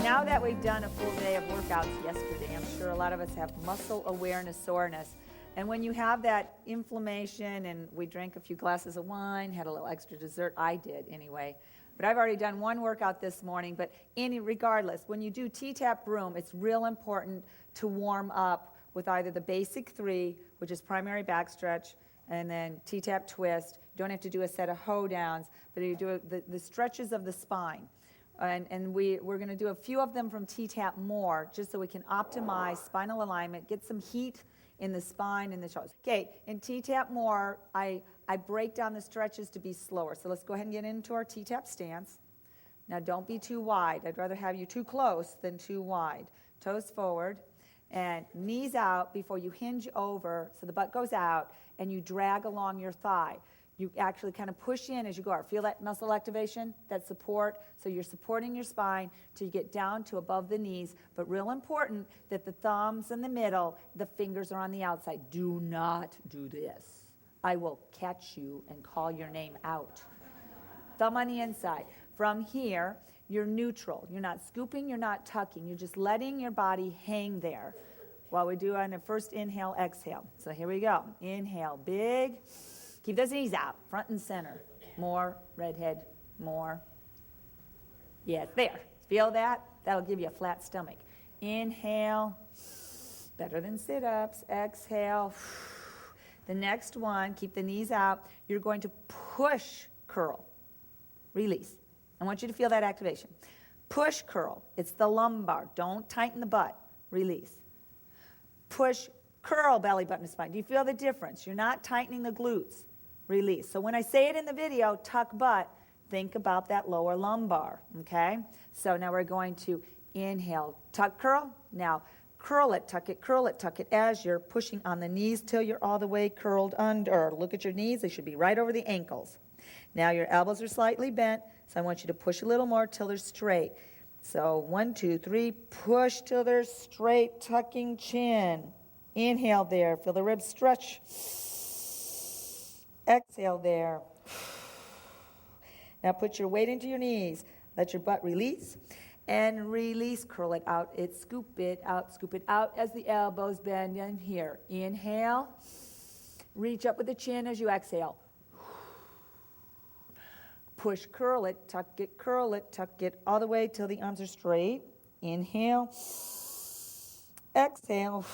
Now that we've done a full day of workouts yesterday, I'm sure a lot of us have muscle awareness soreness. And when you have that inflammation, and we drank a few glasses of wine, had a little extra dessert, I did anyway. But I've already done one workout this morning, but regardless, when you do T-Tapp Broom, it's real important to warm up with either the basic 3, which is primary back stretch, and then T-Tapp twist. You don't have to do a set of hoe downs, but you do the stretches of the spine. And we're going to do a few of them from T-Tapp more, just so we can optimize spinal alignment, get some heat in the spine and the shoulders. Okay, in T-Tapp more, I break down the stretches to be slower. So let's go ahead and get into our T-Tapp stance. Now don't be too wide. I'd rather have you too close than too wide. Toes forward and knees out before you hinge over, so the butt goes out, and you drag along your thigh. You actually kind of push in as you go out. Feel that muscle activation, that support? So you're supporting your spine till you get down to above the knees. But real important that the thumbs in the middle, the fingers are on the outside. Do not do this. I will catch you and call your name out. Thumb on the inside. From here, you're neutral. You're not scooping, you're not tucking. You're just letting your body hang there while we do on the first inhale, exhale. So here we go. Inhale, big. Keep those knees out, front and center. More, redhead, more. Yeah, there. Feel that? That'll give you a flat stomach. Inhale, better than sit-ups. Exhale. The next one, keep the knees out. You're going to push curl. Release. I want you to feel that activation. Push curl. It's the lumbar. Don't tighten the butt. Release. Push curl, belly button to spine. Do you feel the difference? You're not tightening the glutes. Release. So when I say it in the video, tuck butt, think about that lower lumbar, okay? So now we're going to inhale, tuck curl. Now curl it, tuck it as you're pushing on the knees till you're all the way curled under. Look at your knees. They should be right over the ankles. Now your elbows are slightly bent, so I want you to push a little more till they're straight. So 1, 2, 3, push till they're straight, tucking chin. Inhale there, feel the ribs stretch. Exhale there. Now put your weight into your knees. Let your butt release. And release, curl it out. Scoop it out as the elbows bend in here. Inhale. Reach up with the chin as you exhale. Push, curl it, tuck it all the way till the arms are straight. Inhale. Exhale.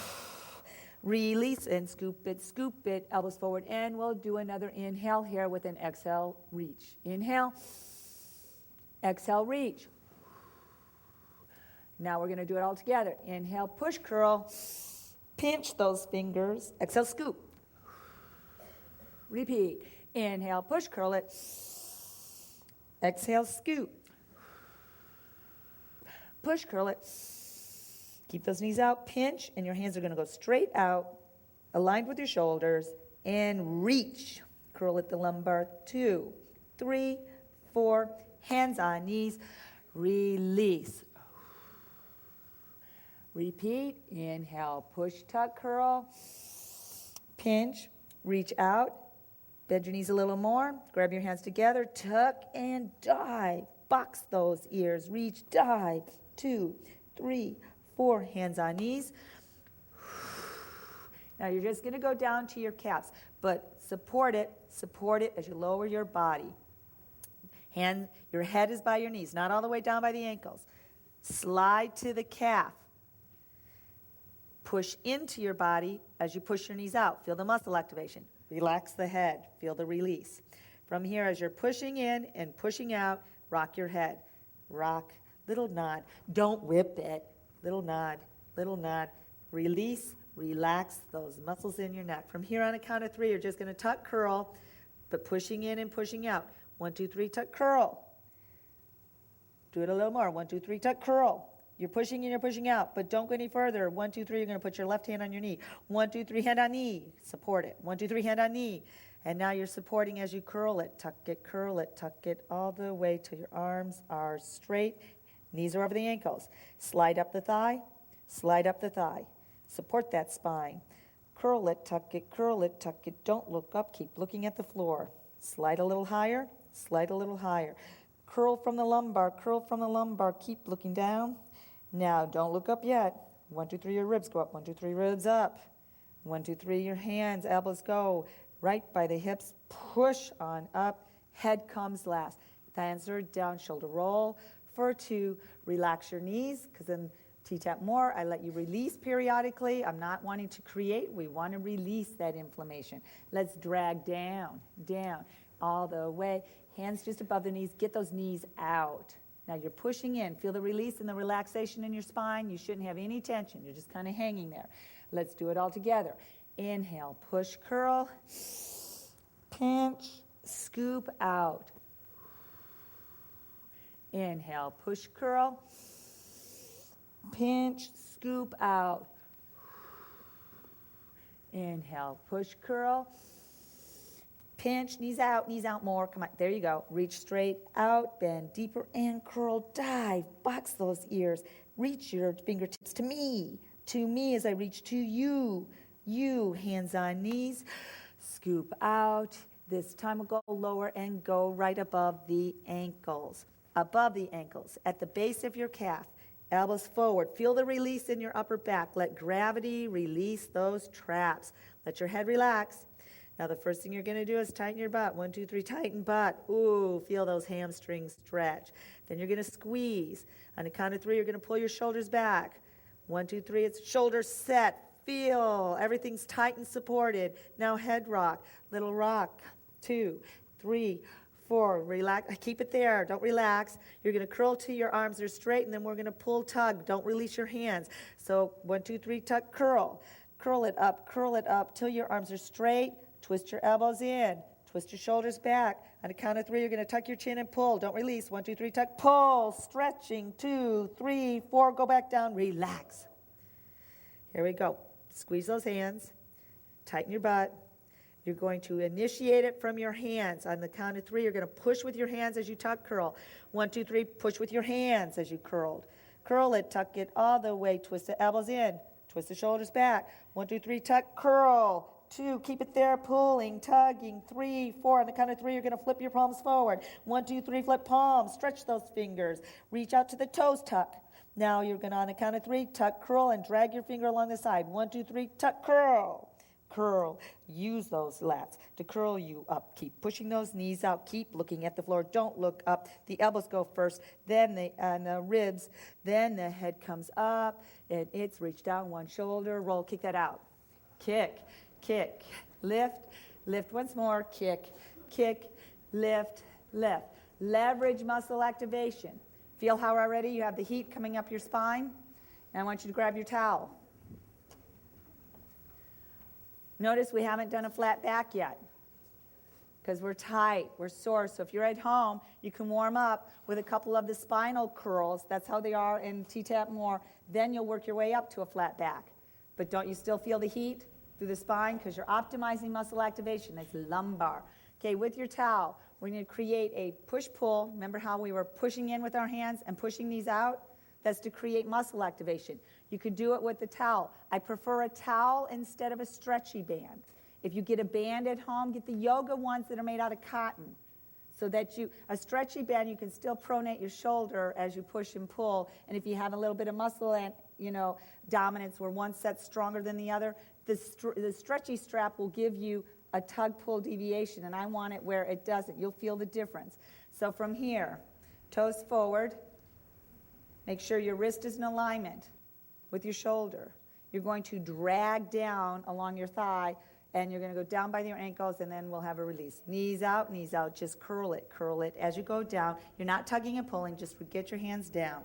Release and scoop it, elbows forward, and we'll do another inhale here with an exhale, reach. Inhale, exhale, reach. Now we're going to do it all together. Inhale, push, curl, pinch those fingers, exhale, scoop. Repeat. Inhale, push, curl it, exhale, scoop. Push, curl it. Keep those knees out, pinch, and your hands are going to go straight out, aligned with your shoulders, and reach. Curl at the lumbar. 2, 3, 4, hands on knees. Release. Repeat. Inhale, push, tuck, curl, pinch, reach out, bend your knees a little more, grab your hands together, tuck, and dive. Box those ears, reach, dive. 2, 3, 4, hands on knees. Now you're just going to go down to your calves, but support it as you lower your body. Your head is by your knees, not all the way down by the ankles. Slide to the calf. Push into your body as you push your knees out. Feel the muscle activation. Relax the head. Feel the release. From here, as you're pushing in and pushing out, rock your head. Rock, little nod. Don't whip it. Little nod, release, relax those muscles in your neck. From here on a count of 3, you're just going to tuck, curl, but pushing in and pushing out. 1, 2, 3, tuck, curl. Do it a little more. 1, 2, 3, tuck, curl. You're pushing in, you're pushing out, but don't go any further. 1, 2, 3, you're going to put your left hand on your knee. 1, 2, 3, hand on knee. Support it. 1, 2, 3, hand on knee. And now you're supporting as you curl it, tuck it all the way till your arms are straight. Knees are over the ankles. Slide up the thigh. Support that spine. Curl it, tuck it. Don't look up. Keep looking at the floor. Slide a little higher. Curl from the lumbar. Keep looking down. Now, don't look up yet. 1, 2, 3, your ribs go up. 1, 2, 3, ribs up. 1, 2, 3, your hands, elbows go right by the hips. Push on up. Head comes last. Hands are down, shoulder roll. For 2, relax your knees, because in T-Tapp more, I let you release periodically. I'm not wanting to create. We want to release that inflammation. Let's drag down, down, all the way. Hands just above the knees. Get those knees out. Now you're pushing in. Feel the release and the relaxation in your spine. You shouldn't have any tension. You're just kind of hanging there. Let's do it all together. Inhale, push, curl, pinch, scoop out. Inhale, push, curl, pinch, scoop out. Inhale, push, curl, pinch, knees out more. Come on, there you go. Reach straight out, bend deeper and curl, dive, box those ears. Reach your fingertips to me as I reach to you. You, hands on knees, scoop out. This time we'll go lower and go right above the ankles. Above the ankles, at the base of your calf, elbows forward. Feel the release in your upper back. Let gravity release those traps. Let your head relax. Now the first thing you're going to do is tighten your butt. 1, 2, 3, tighten butt. Ooh, feel those hamstrings stretch. Then you're going to squeeze. On the count of 3, you're going to pull your shoulders back. 1, 2, 3, it's shoulders set. Feel everything's tight and supported. Now head rock, little rock. 2, 3, 4, relax, keep it there, don't relax. You're going to curl till your arms are straight, and then we're going to pull, tug. Don't release your hands. So 1, 2, 3, tug, curl. Curl it up till your arms are straight. Twist your elbows in. Twist your shoulders back. On the count of 3, you're going to tuck your chin and pull. Don't release. 1, 2, 3, tuck, pull. Stretching. 2, 3, 4, go back down. Relax. Here we go. Squeeze those hands. Tighten your butt. You're going to initiate it from your hands. On the count of 3, you're going to push with your hands as you tuck, curl. 1, 2, 3, push with your hands as you curled. Curl it, tuck it all the way. Twist the elbows in. Twist the shoulders back. 1, 2, 3, tuck, curl. 2, keep it there, pulling, tugging. 3, 4, on the count of 3, you're going to flip your palms forward. 1, 2, 3, flip palms. Stretch those fingers. Reach out to the toes, tuck. Now you're going to, on the count of 3, tuck, curl, and drag your finger along the side. 1, 2, 3, tuck, curl. Curl. Use those lats to curl you up. Keep pushing those knees out. Keep looking at the floor. Don't look up. The elbows go first, then the ribs, then the head comes up, and it's reach down one shoulder, roll, kick that out. Kick, kick, lift, lift once more, kick, kick, lift, lift. Leverage muscle activation. Feel how already you have the heat coming up your spine? And I want you to grab your towel. Notice we haven't done a flat back yet because we're tight, we're sore. So if you're at home, you can warm up with a couple of the spinal curls. That's how they are in T-Tapp more. Then you'll work your way up to a flat back. But don't you still feel the heat through the spine? Because you're optimizing muscle activation. That's lumbar. Okay, with your towel, we're going to create a push-pull. Remember how we were pushing in with our hands and pushing these out? That's to create muscle activation. You could do it with the towel. I prefer a towel instead of a stretchy band. If you get a band at home, get the yoga ones that are made out of cotton. So that a stretchy band, you can still pronate your shoulder as you push and pull. And if you have a little bit of muscle and, dominance where one set's stronger than the other, the stretchy strap will give you a tug-pull deviation. And I want it where it doesn't. You'll feel the difference. So from here, toes forward. Make sure your wrist is in alignment with your shoulder. You're going to drag down along your thigh, and you're going to go down by your ankles, and then we'll have a release. Knees out, just curl it as you go down. You're not tugging and pulling, just get your hands down.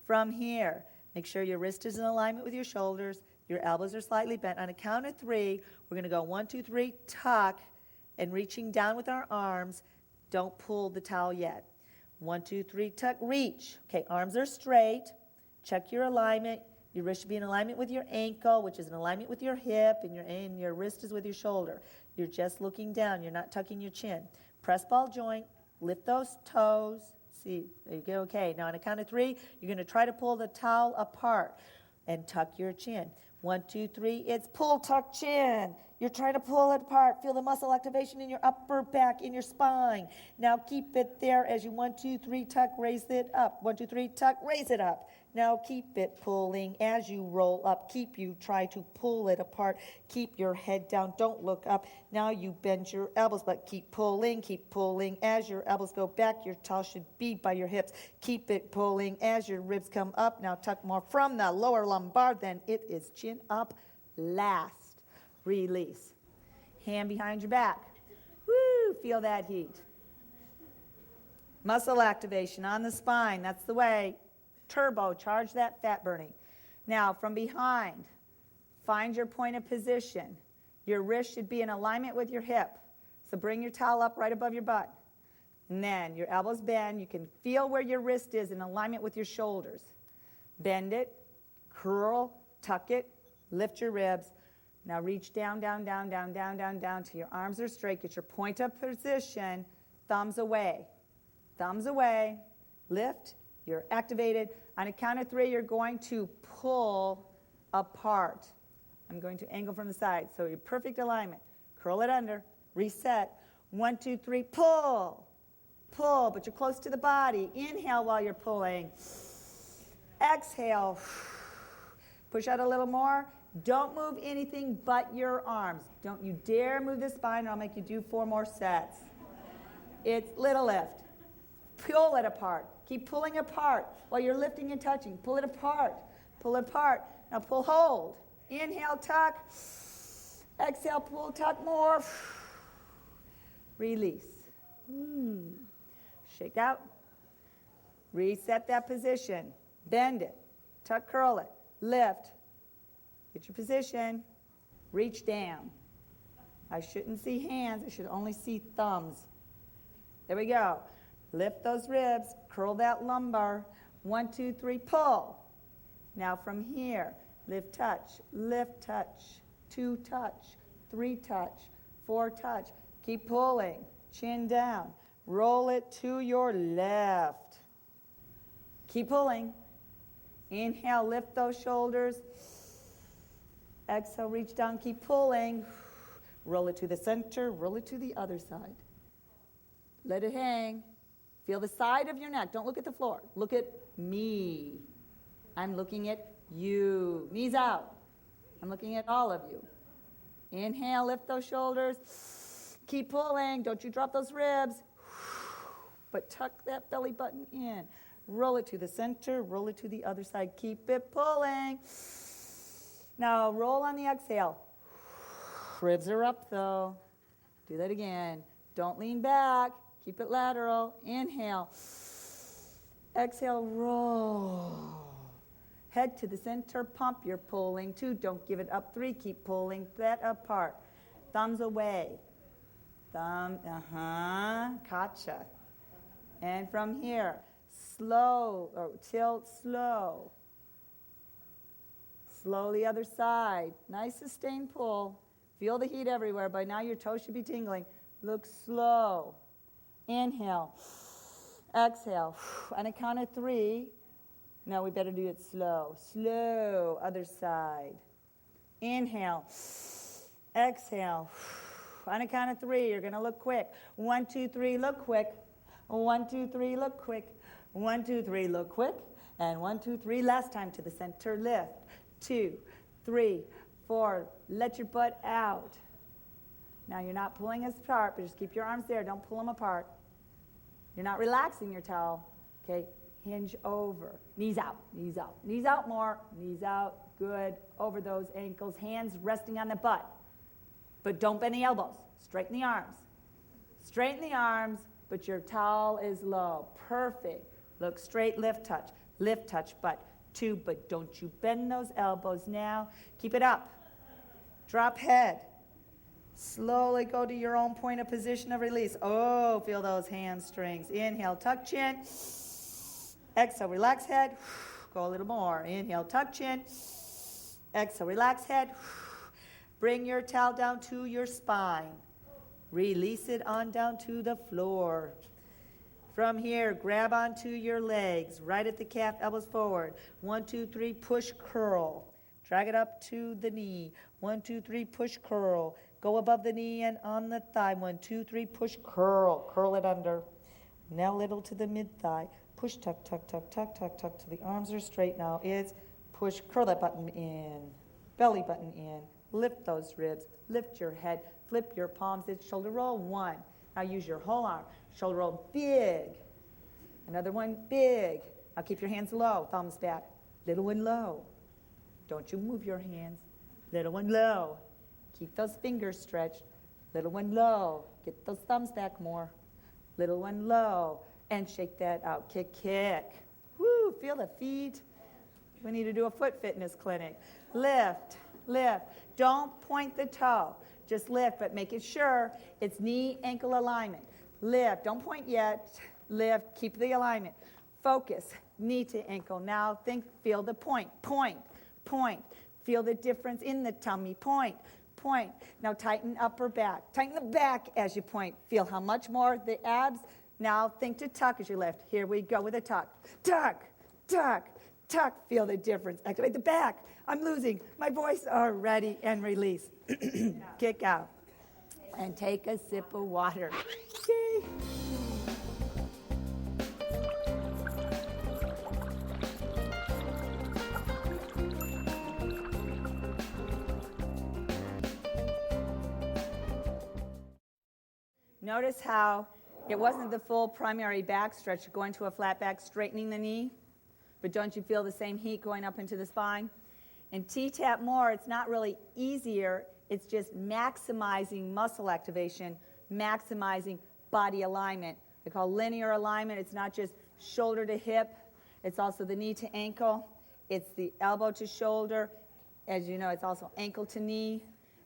From here, make sure your wrist is in alignment with your shoulders, your elbows are slightly bent. On a count of 3, we're going to go 1, 2, 3, tuck, and reaching down with our arms. Don't pull the towel yet. 1, 2, 3, tuck, reach. Okay, arms are straight. Check your alignment. Your wrist should be in alignment with your ankle, which is in alignment with your hip, and your wrist is with your shoulder. You're just looking down. You're not tucking your chin. Press ball joint. Lift those toes. See, there you go. Okay, now on a count of 3, you're going to try to pull the towel apart and tuck your chin. 1, 2, 3, it's pull, tuck, chin. You're trying to pull it apart. Feel the muscle activation in your upper back, in your spine. Now keep it there as you 1, 2, 3, tuck, raise it up. 1, 2, 3, tuck, raise it up. Now keep it pulling as you roll up. Try to pull it apart. Keep your head down. Don't look up. Now you bend your elbows, but keep pulling as your elbows go back. Your towel should be by your hips. Keep it pulling as your ribs come up. Now tuck more from the lower lumbar. Then it is chin up last. Release. Hand behind your back. Woo, feel that heat. Muscle activation on the spine. That's the way. Turbo, charge that fat burning. Now, from behind, find your point of position. Your wrist should be in alignment with your hip. So bring your towel up right above your butt. And then your elbows bend. You can feel where your wrist is in alignment with your shoulders. Bend it, curl, tuck it, lift your ribs. Now reach down, down, down, down, down, down, down till your arms are straight. Get your point of position. Thumbs away. Thumbs away. Lift. You're activated. On a count of 3, you're going to pull apart. I'm going to angle from the side. So you're perfect alignment. Curl it under. Reset. 1, 2, 3. Pull. Pull, but you're close to the body. Inhale while you're pulling. Exhale. Push out a little more. Don't move anything but your arms. Don't you dare move the spine or I'll make you do 4 more sets. It's little lift. Pull it apart. Keep pulling apart while you're lifting and touching. Pull it apart. Pull it apart. Now pull, hold. Inhale, tuck. Exhale, pull, tuck more. Release. Shake out. Reset that position. Bend it. Tuck, curl it. Lift. Get your position. Reach down. I shouldn't see hands. I should only see thumbs. There we go. Lift those ribs. Curl that lumbar. 1, 2, 3, pull. Now from here, lift, touch, 2 touch, 3 touch, 4 touch. Keep pulling. Chin down. Roll it to your left. Keep pulling. Inhale, lift those shoulders. Exhale, reach down, keep pulling. Roll it to the center, roll it to the other side. Let it hang. Feel the side of your neck. Don't look at the floor. Look at me. I'm looking at you. Knees out. I'm looking at all of you. Inhale, lift those shoulders. Keep pulling. Don't you drop those ribs. But tuck that belly button in. Roll it to the center, roll it to the other side. Keep it pulling. Now roll on the exhale. Ribs are up though. Do that again. Don't lean back. Keep it lateral. Inhale. Exhale, roll. Head to the center, pump. You're pulling 2. Don't give it up 3. Keep pulling that apart. Thumbs away. Thumb, gotcha. And from here, slow, or tilt slow. Slowly other side. Nice sustained pull. Feel the heat everywhere. By now your toes should be tingling. Look slow. Inhale. Exhale. On a count of 3. No, we better do it slow. Slow. Other side. Inhale. Exhale. On a count of 3, you're going to look quick. 1, 2, 3, look quick. 1, 2, 3, look quick. 1, 2, 3, look quick. And 1, 2, 3, last time to the center, lift. 2, 3, 4, let your butt out. Now you're not pulling us apart, but just keep your arms there. Don't pull them apart. You're not relaxing your towel. Okay, hinge over. Knees out, knees out. Knees out more, knees out. Good. Over those ankles, hands resting on the butt. But don't bend the elbows. Straighten the arms. Straighten the arms, but your towel is low. Perfect. Look straight, lift, touch, butt. 2, but don't you bend those elbows now. Keep it up. Drop head. Slowly go to your own point of position of release. Oh, feel those hamstrings. Inhale, tuck chin. Exhale, relax head. Go a little more. Inhale, tuck chin. Exhale, relax head. Bring your towel down to your spine. Release it on down to the floor. From here, grab onto your legs, right at the calf, elbows forward. 1, 2, 3, push, curl. Drag it up to the knee. 1, 2, 3, push, curl. Go above the knee and on the thigh. 1, 2, 3, push, curl. Curl it under. Now little to the mid-thigh. push, tuck, tuck, tuck, tuck, tuck, tuck till the arms are straight. Now it's push, curl that button in, belly button in, lift those ribs, lift your head, flip your palms, it's shoulder roll, 1. Now use your whole arm, shoulder roll, big. Another one, big. Now keep your hands low, thumbs back. Little one low. Don't you move your hands. Little one low. Keep those fingers stretched. Little one low. Get those thumbs back more. Little one low. And shake that out. Kick, kick. Woo, feel the feet. We need to do a foot fitness clinic. Lift, lift. Don't point the toe. Just lift, but make it sure it's knee, ankle alignment. Lift. Don't point yet. Lift. Keep the alignment. Focus. Knee to ankle. Now think, feel the point. Point, point. Feel the difference in the tummy. Point, point. Now tighten upper back. Tighten the back as you point. Feel how much more the abs. Now think to tuck as you lift. Here we go with a tuck. Tuck, tuck, tuck. Feel the difference. Activate the back. I'm losing my voice already. And release. Kick out. And take a sip of water. Okay. Notice how it wasn't the full primary back stretch going to a flat back, straightening the knee, but don't you feel the same heat going up into the spine? In T-Tapp more, it's not really easier, it's just maximizing muscle activation, maximizing body alignment. They call linear alignment. It's not just shoulder to hip, it's also the knee to ankle, it's the elbow to shoulder, as you know, it's also ankle to knee,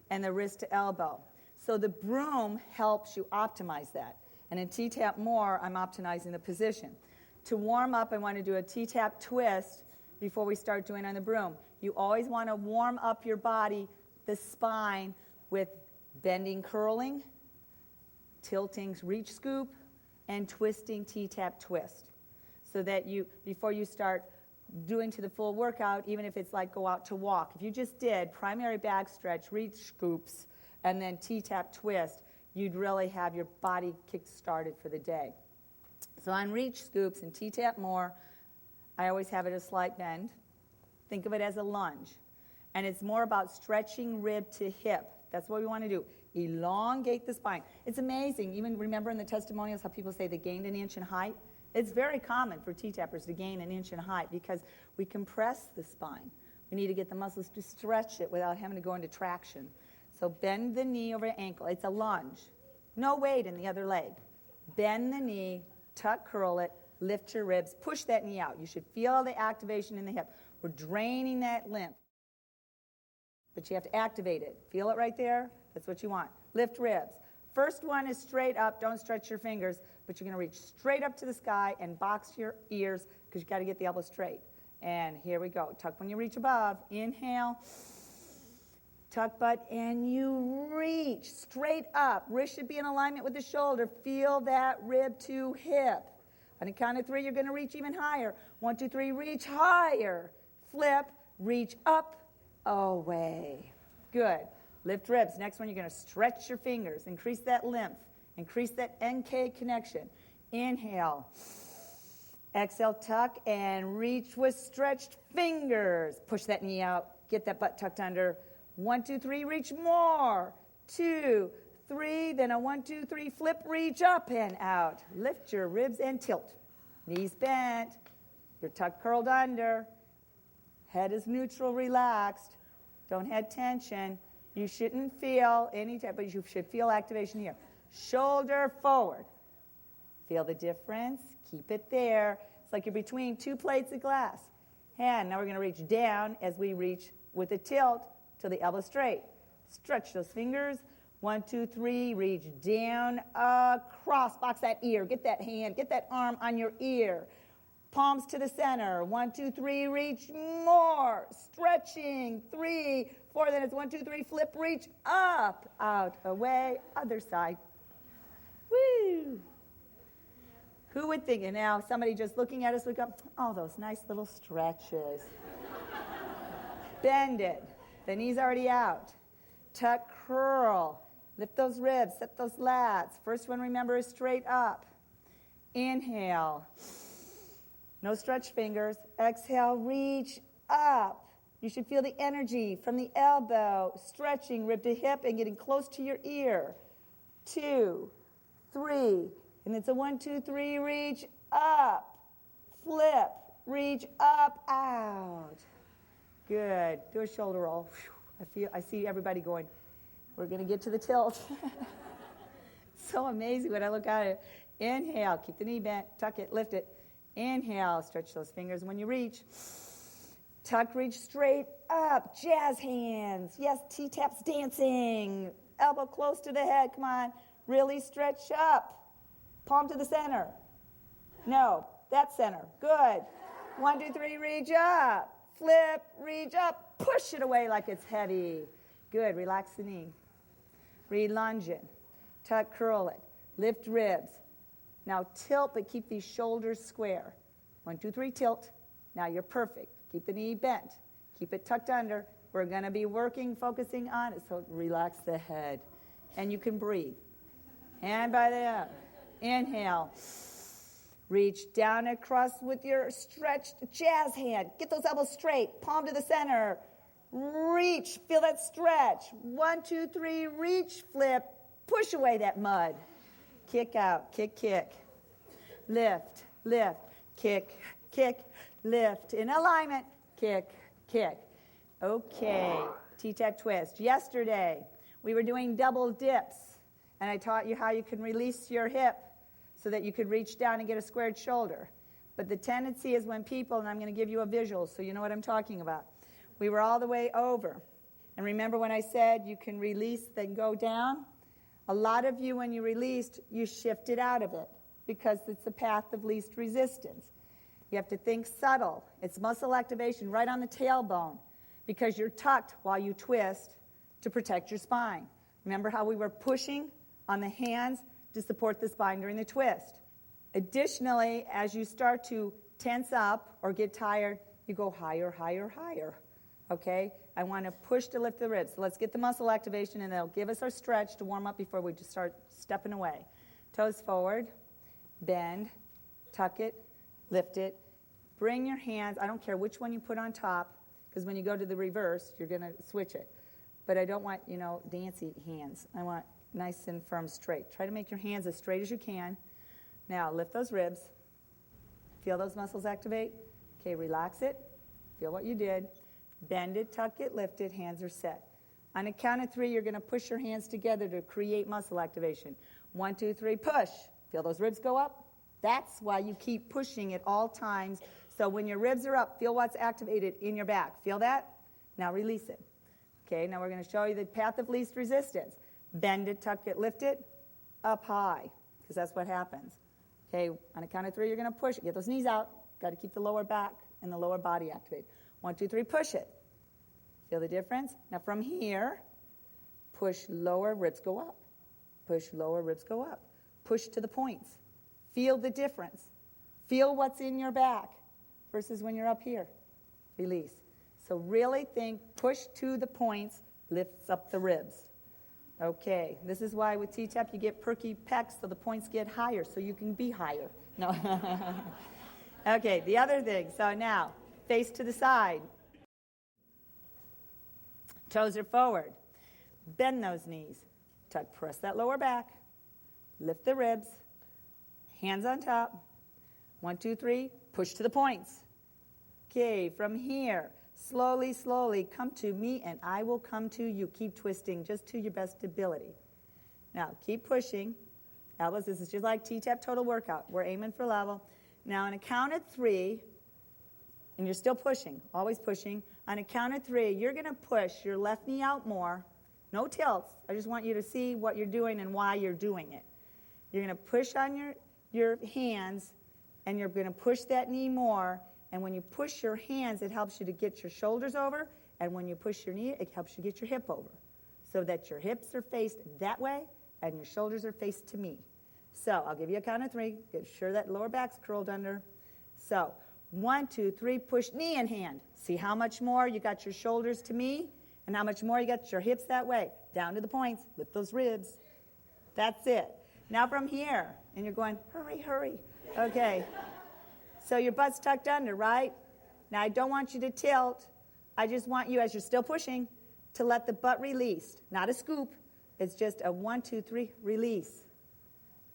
and the wrist to elbow. So the Broom helps you optimize that. And in T-Tapp more, I'm optimizing the position. To warm up, I want to do a T-Tapp twist before we start doing on the Broom. You always want to warm up your body, the spine, with bending, curling, tilting, reach scoop, and twisting T-Tapp twist. So that you, before you start doing to the full workout, even if it's like go out to walk, if you just did primary back stretch, reach scoops, and then T-Tapp twist, you'd really have your body kick-started for the day. So on reach scoops and T-Tapp more, I always have it a slight bend. Think of it as a lunge. And it's more about stretching rib to hip. That's what we want to do. Elongate the spine. It's amazing. Even remember in the testimonials how people say they gained an inch in height? It's very common for T-Tappers to gain an inch in height because we compress the spine. We need to get the muscles to stretch it without having to go into traction. So bend the knee over the ankle. It's a lunge. No weight in the other leg. Bend the knee, tuck, curl it, lift your ribs, push that knee out. You should feel the activation in the hip. We're draining that lymph. But you have to activate it. Feel it right there? That's what you want. Lift ribs. First one is straight up. Don't stretch your fingers, but you're going to reach straight up to the sky and box your ears because you've got to get the elbow straight. And here we go. Tuck when you reach above. Inhale. Tuck butt, and you reach straight up. Wrist should be in alignment with the shoulder. Feel that rib to hip. On the count of 3, you're going to reach even higher. 1, 2, 3, reach higher. Flip, reach up, away. Good. Lift ribs. Next one, you're going to stretch your fingers. Increase that lymph. Increase that NK connection. Inhale. Exhale, tuck, and reach with stretched fingers. Push that knee out. Get that butt tucked under. 1, 2, 3, reach more. 2, 3, then a 1, 2, 3, flip, reach up and out. Lift your ribs and tilt. Knees bent. Your tuck curled under. Head is neutral, relaxed. Don't have tension. You shouldn't feel any type, but you should feel activation here. Shoulder forward. Feel the difference. Keep it there. It's like you're between 2 plates of glass. Hand. Now we're going to reach down as we reach with a tilt till the elbow straight. Stretch those fingers. 1, 2, 3, reach down, across, box that ear, get that hand, get that arm on your ear. Palms to the center. 1, 2, 3, reach more. Stretching. 3, 4, then it's 1, 2, 3, flip, reach up, out, away, other side. Woo! Who would think it now? Somebody just looking at us would go, oh, those nice little stretches. Bend it. The knee's already out. Tuck, curl. Lift those ribs, set those lats. First one, remember, is straight up. Inhale. No stretched fingers. Exhale, reach up. You should feel the energy from the elbow, stretching rib to hip and getting close to your ear. 2, 3, and it's a 1, 2, 3, reach up. Flip, reach up, out. Good. Do a shoulder roll. I see everybody going, we're going to get to the tilt. So amazing when I look at it. Inhale, keep the knee bent, tuck it, lift it. Inhale, stretch those fingers when you reach. Tuck, reach straight up, jazz hands. Yes, T-Tapp's dancing. Elbow close to the head, come on. Really stretch up. Palm to the center. No, that center. Good. 1, 2, 3, reach up. Flip, reach up. Push it away like it's heavy. Good, relax the knee. Re-lunge it. Tuck, curl it. Lift ribs. Now tilt, but keep these shoulders square. 1, 2, 3, tilt. Now you're perfect. Keep the knee bent. Keep it tucked under. We're going to be focusing on it, so relax the head. And you can breathe. Hand by the inhale. Reach down across with your stretched jazz hand. Get those elbows straight. Palm to the center. Reach. Feel that stretch. 1, 2, 3, reach, flip. Push away that mud. Kick out. Kick, kick. Lift, lift. Kick, kick. Lift. In alignment. Kick, kick. Okay. T-Tapp twist. Yesterday, we were doing double dips. And I taught you how you can release your hip so that you could reach down and get a squared shoulder. But the tendency is when people, and I'm going to give you a visual so you know what I'm talking about. We were all the way over. And remember when I said you can release, then go down? A lot of you, when you released, you shifted out of it because it's the path of least resistance. You have to think subtle. It's muscle activation right on the tailbone because you're tucked while you twist to protect your spine. Remember how we were pushing on the hands to support the spine during the twist. Additionally, as you start to tense up or get tired, you go higher, higher, higher. Okay? I want to push to lift the ribs. So let's get the muscle activation, and it'll give us our stretch to warm up before we just start stepping away. Toes forward, bend, tuck it, lift it. Bring your hands, I don't care which one you put on top, because when you go to the reverse, you're going to switch it. But I don't want, dancy hands. I want nice and firm straight. Try to make your hands as straight as you can. Now, lift those ribs. Feel those muscles activate. Okay, relax it. Feel what you did. Bend it, tuck it, lift it. Hands are set. On a count of 3, you're going to push your hands together to create muscle activation. 1, 2, 3, push. Feel those ribs go up? That's why you keep pushing at all times. So when your ribs are up, feel what's activated in your back. Feel that? Now release it. Okay, now we're going to show you the path of least resistance. Bend it, tuck it, lift it, up high, because that's what happens. Okay, on a count of 3, you're going to push it. Get those knees out. Got to keep the lower back and the lower body activated. 1, 2, 3, push it. Feel the difference? Now from here, push lower, ribs go up. Push lower, ribs go up. Push to the points. Feel the difference. Feel what's in your back versus when you're up here. Release. So really think, push to the points, lifts up the ribs. Okay, this is why with T-Tapp you get perky pecs so the points get higher so you can be higher. No. Okay, the other thing. So now, face to the side. Toes are forward. Bend those knees. Tuck, press that lower back. Lift the ribs. Hands on top. 1, 2, 3, push to the points. Okay, from here, slowly, slowly, come to me and I will come to you. Keep twisting just to your best ability. Now, keep pushing. Elbows, this is just like T-Tapp total workout. We're aiming for level. Now, on a count of 3, and you're still pushing, always pushing. On a count of 3, you're going to push your left knee out more. No tilts. I just want you to see what you're doing and why you're doing it. You're going to push on your hands, and you're going to push that knee more. And when you push your hands, it helps you to get your shoulders over. And when you push your knee, it helps you get your hip over. So that your hips are faced that way, and your shoulders are faced to me. So I'll give you a count of 3. Get sure that lower back's curled under. So 1, 2, 3, push knee and hand. See how much more you got your shoulders to me, and how much more you got your hips that way. Down to the points. Lift those ribs. That's it. Now from here, and you're going, hurry, hurry. Okay. So your butt's tucked under, right? Now, I don't want you to tilt. I just want you, as you're still pushing, to let the butt release. Not a scoop. It's just a 1, 2, 3, release.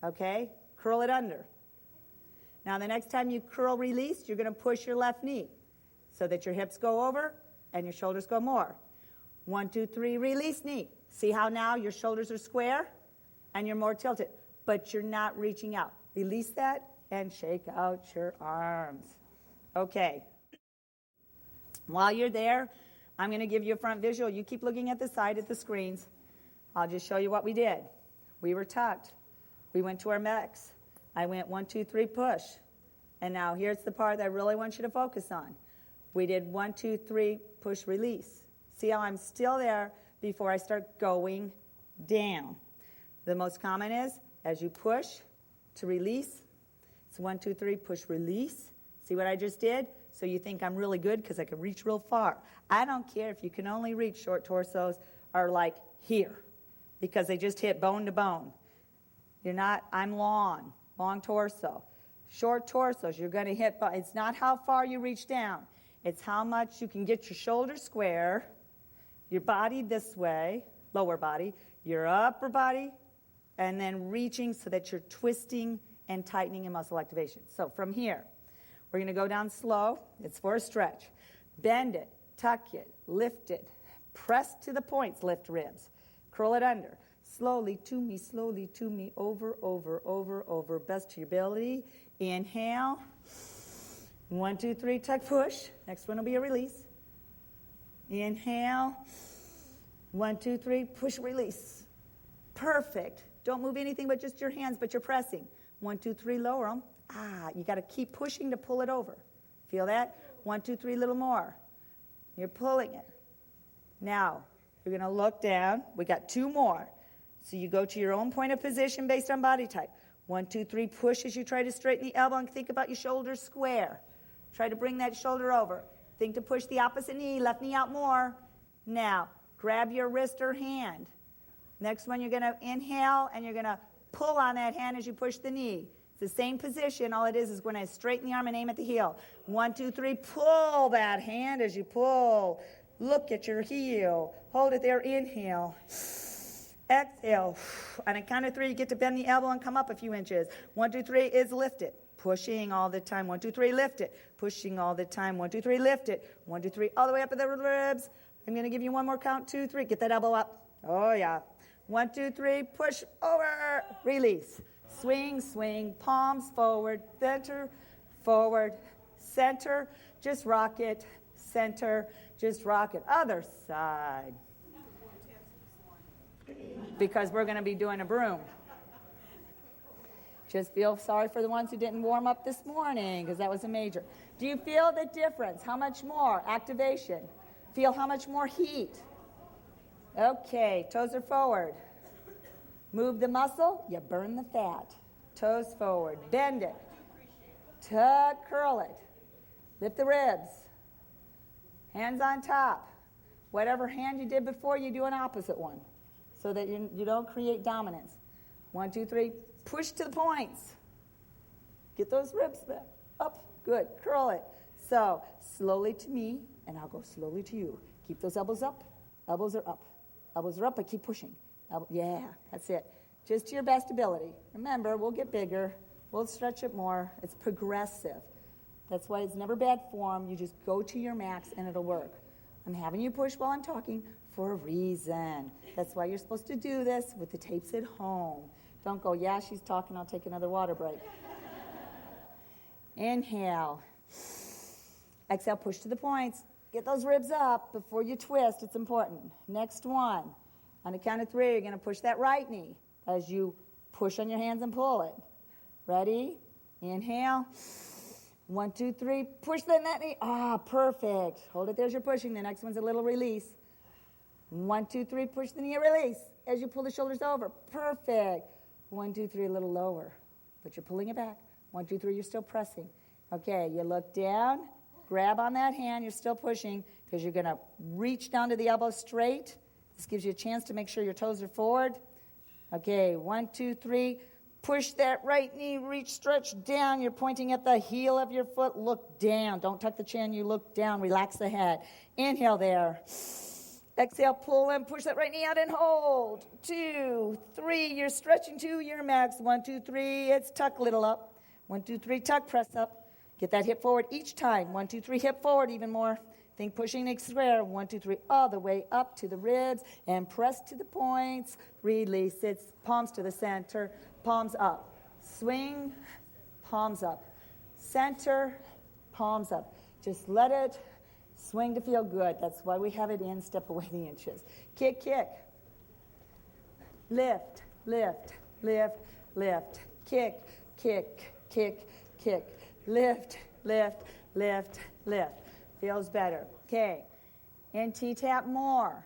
Okay? Curl it under. Now, the next time you curl release, you're going to push your left knee so that your hips go over and your shoulders go more. 1, 2, 3, release knee. See how now your shoulders are square and you're more tilted, but you're not reaching out. Release that and shake out your arms. Okay. While you're there, I'm going to give you a front visual. You keep looking at the side at the screens. I'll just show you what we did. We were tucked. We went to our mechs. I went 1, 2, 3, push. And now here's the part that I really want you to focus on. We did 1, 2, 3, push, release. See how I'm still there before I start going down. The most common is, as you push to release, it's 1, 2, 3, push, release. See what I just did? So you think I'm really good because I can reach real far. I don't care if you can only reach. Short torsos are like here because they just hit bone to bone. You're not, I'm long torso. Short torsos, you're going to hit, it's not how far you reach down. It's how much you can get your shoulders square, your body this way, lower body, your upper body, and then reaching so that you're twisting and tightening in muscle activation. So from here, we're going to go down slow. It's for a stretch. Bend it, tuck it, lift it, press to the points, lift ribs. Curl it under. Slowly to me, over, over, over, over. Best to your ability. Inhale. 1, 2, 3, tuck, push. Next one will be a release. Inhale. 1, 2, 3, push, release. Perfect. Don't move anything but just your hands, but you're pressing. 1, 2, 3, lower them. You got to keep pushing to pull it over. Feel that? 1, 2, 3, a little more. You're pulling it. Now, you're going to look down. We got 2 more. So you go to your own point of position based on body type. 1, 2, 3, push as you try to straighten the elbow and think about your shoulders square. Try to bring that shoulder over. Think to push the opposite knee, left knee out more. Now, grab your wrist or hand. Next one, you're going to inhale and you're going to pull on that hand as you push the knee. It's the same position. All it is when I straighten the arm and aim at the heel. 1, 2, 3, pull that hand as you pull. Look at your heel. Hold it there. Inhale. Exhale. On a count of 3, you get to bend the elbow and come up a few inches. 1, 2, 3 is lift it. Pushing all the time. 1, 2, 3, lift it. Pushing all the time. 1, 2, 3, lift it. 1, 2, 3, all the way up at the ribs. I'm going to give you one more count. 2, 3. Get that elbow up. Oh, yeah. 1, 2, 3, push over. Release. Swing, swing. Palms forward. Center, forward. Center. Just rock it. Center. Just rock it. Other side. Because we're going to be doing a broom. Just feel sorry for the ones who didn't warm up this morning because that was a major. Do you feel the difference? How much more activation? Feel how much more heat? Okay, toes are forward. Move the muscle, you burn the fat. Toes forward, bend it. Tuck, curl it. Lift the ribs. Hands on top. Whatever hand you did before, you do an opposite one so that you don't create dominance. 1, 2, 3, push to the points. Get those ribs back. Up, good, curl it. So, slowly to me, and I'll go slowly to you. Keep those elbows up. Elbows are up. Elbows are up, but keep pushing. Yeah, that's it. Just to your best ability. Remember, we'll get bigger. We'll stretch it more. It's progressive. That's why it's never bad form. You just go to your max, and it'll work. I'm having you push while I'm talking for a reason. That's why you're supposed to do this with the tapes at home. Don't go, yeah, she's talking, I'll take another water break. Inhale. Exhale, push to the points. Get those ribs up before you twist. It's important. Next one. On the count of 3, you're going to push that right knee as you push on your hands and pull it. Ready? Inhale. 1, 2, 3. Push that knee. Perfect. Hold it there as you're pushing. The next one's a little release. 1, 2, 3. Push the knee, release as you pull the shoulders over. Perfect. 1, 2, 3, a little lower. But you're pulling it back. 1, 2, 3, you're still pressing. Okay, you look down. Grab on that hand. You're still pushing because you're going to reach down to the elbow straight. This gives you a chance to make sure your toes are forward. Okay, 1, 2, 3. Push that right knee, reach, stretch down. You're pointing at the heel of your foot. Look down. Don't tuck the chin. You look down. Relax the head. Inhale there. Exhale, pull and push that right knee out and hold. 2, 3. You're stretching to your max. 1, 2, 3. It's tuck, little up. 1, 2, 3. Tuck, press up. Get that hip forward each time. 1, 2, 3. Hip forward even more. Think pushing next square. 1, 2, 3. All the way up to the ribs and press to the points. Release. It's palms to the center. Palms up. Swing. Palms up. Center. Palms up. Just let it swing to feel good. That's why we have it in. Step away the inches. Kick, kick. Lift, lift, lift, lift. Kick, kick, kick, kick. Lift, lift, lift, lift. Feels better. Okay. In T-Tapp more.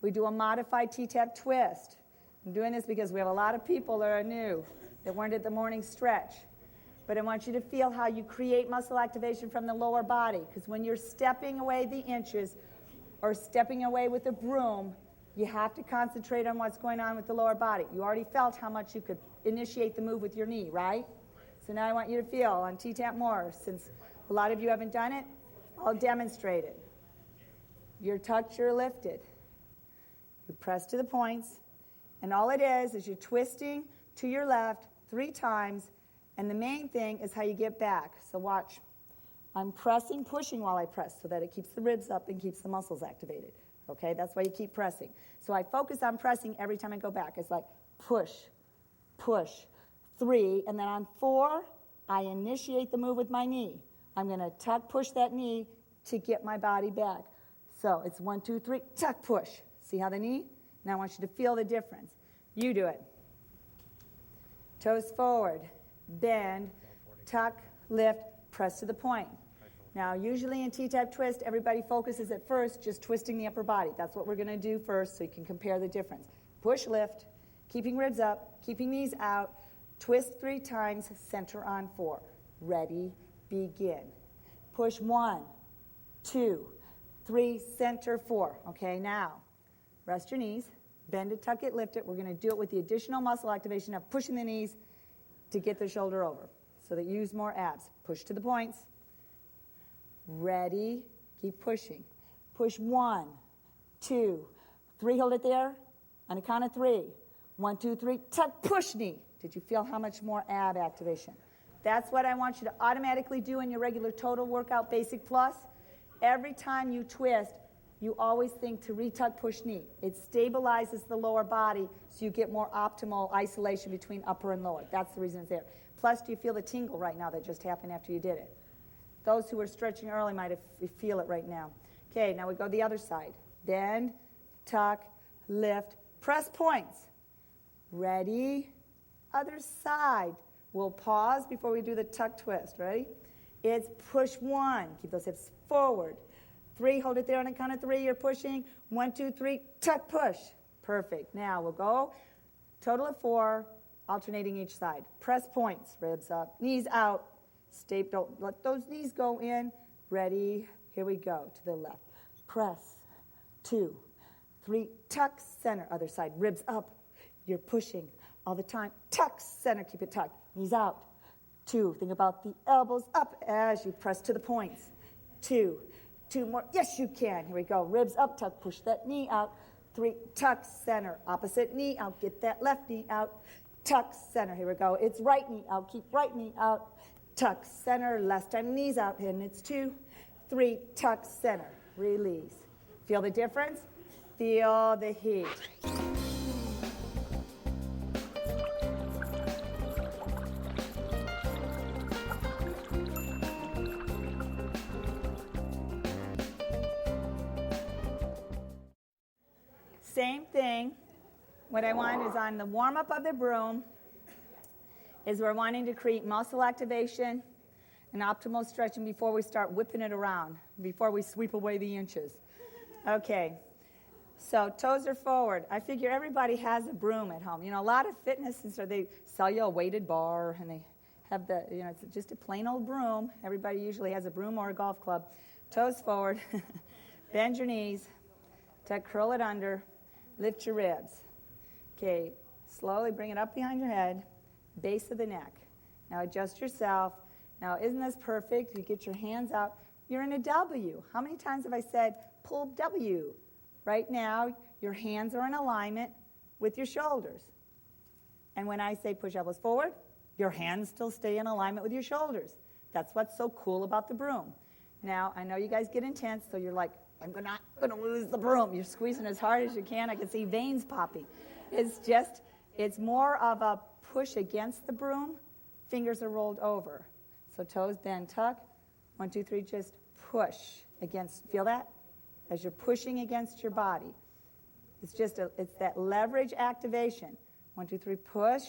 We do a modified T-Tapp twist. I'm doing this because we have a lot of people that are new, that weren't at the morning stretch. But I want you to feel how you create muscle activation from the lower body. Because when you're stepping away the inches or stepping away with a broom, you have to concentrate on what's going on with the lower body. You already felt how much you could initiate the move with your knee, right? So now I want you to feel on T-Tapp more. Since a lot of you haven't done it, I'll demonstrate it. You're tucked, you're lifted. You press to the points. And all it is you're twisting to your left 3 times. And the main thing is how you get back. So watch. I'm pressing, pushing while I press so that it keeps the ribs up and keeps the muscles activated. Okay, that's why you keep pressing. So I focus on pressing every time I go back. It's like push, push, 3. And then on 4, I initiate the move with my knee. I'm going to tuck, push that knee to get my body back. So it's 1, 2, 3, tuck, push. See how the knee? Now I want you to feel the difference. You do it. Toes forward. Bend, tuck, lift, press to the point. Now, usually in T-Tapp twist, everybody focuses at first just twisting the upper body. That's what we're going to do first so you can compare the difference. Push, lift, keeping ribs up, keeping knees out, twist 3 times, center on 4. Ready, begin. Push 1, 2, 3, center 4. Okay, now, rest your knees, bend it, tuck it, lift it. We're going to do it with the additional muscle activation of pushing the knees to get the shoulder over so that you use more abs. Push to the points. Ready. Keep pushing. Push 1, 2, 3. Hold it there. On a count of 3. 1, 2, 3. Tuck, push knee. Did you feel how much more ab activation? That's what I want you to automatically do in your regular total workout basic plus. Every time you twist, you always think to retuck, push knee. It stabilizes the lower body so you get more optimal isolation between upper and lower. That's the reason it's there. Plus, do you feel the tingle right now that just happened after you did it? Those who were stretching early might feel it right now. Okay, now we go the other side. Bend, tuck, lift, press points. Ready? Other side. We'll pause before we do the tuck twist. Ready? It's push 1. Keep those hips forward. 3, hold it there on a count of 3. You're pushing. 1, 2, 3, tuck, push. Perfect. Now we'll go total of 4, alternating each side. Press points, ribs up, knees out. Stay, don't let those knees go in. Ready? Here we go to the left. Press. 2, 3, tuck, center. Other side, ribs up. You're pushing all the time. Tuck, center, keep it tucked. Knees out. 2, think about the elbows up as you press to the points. 2 more. Yes, you can. Here we go. Ribs up, tuck, push that knee out. 3, tuck, center. Opposite knee out. Get that left knee out. Tuck, center. Here we go. It's right knee out. Keep right knee out. Tuck, center. Last time, knees out. And it's 2, 3, tuck, center. Release. Feel the difference? Feel the heat. Same thing. What I want is on the warm-up of the broom is we're wanting to create muscle activation and optimal stretching before we start whipping it around, before we sweep away the inches. Okay, so toes are forward. I figure everybody has a broom at home. You know, a lot of fitness, so they sell you a weighted bar, and they have the, you know, it's just a plain old broom. Everybody usually has a broom or a golf club. Toes forward. Bend your knees. Tuck, curl it under. Lift your ribs. Okay, slowly bring it up behind your head. base of the neck. Now adjust yourself. Now isn't this perfect? You get your hands out. You're in a W. How many times have I said pull W? Right now, your hands are in alignment with your shoulders. And when I say push elbows forward, your hands still stay in alignment with your shoulders. That's what's so cool about the broom. Now, I know you guys get intense, so you're like, I'm not going to lose the broom. You're squeezing as hard as you can. I can see veins popping. It's more of a push against the broom. Fingers are rolled over. So toes bend, tuck. 1, 2, 3, just push against. Feel that? As you're pushing against your body. It's that leverage activation. 1, 2, 3, push.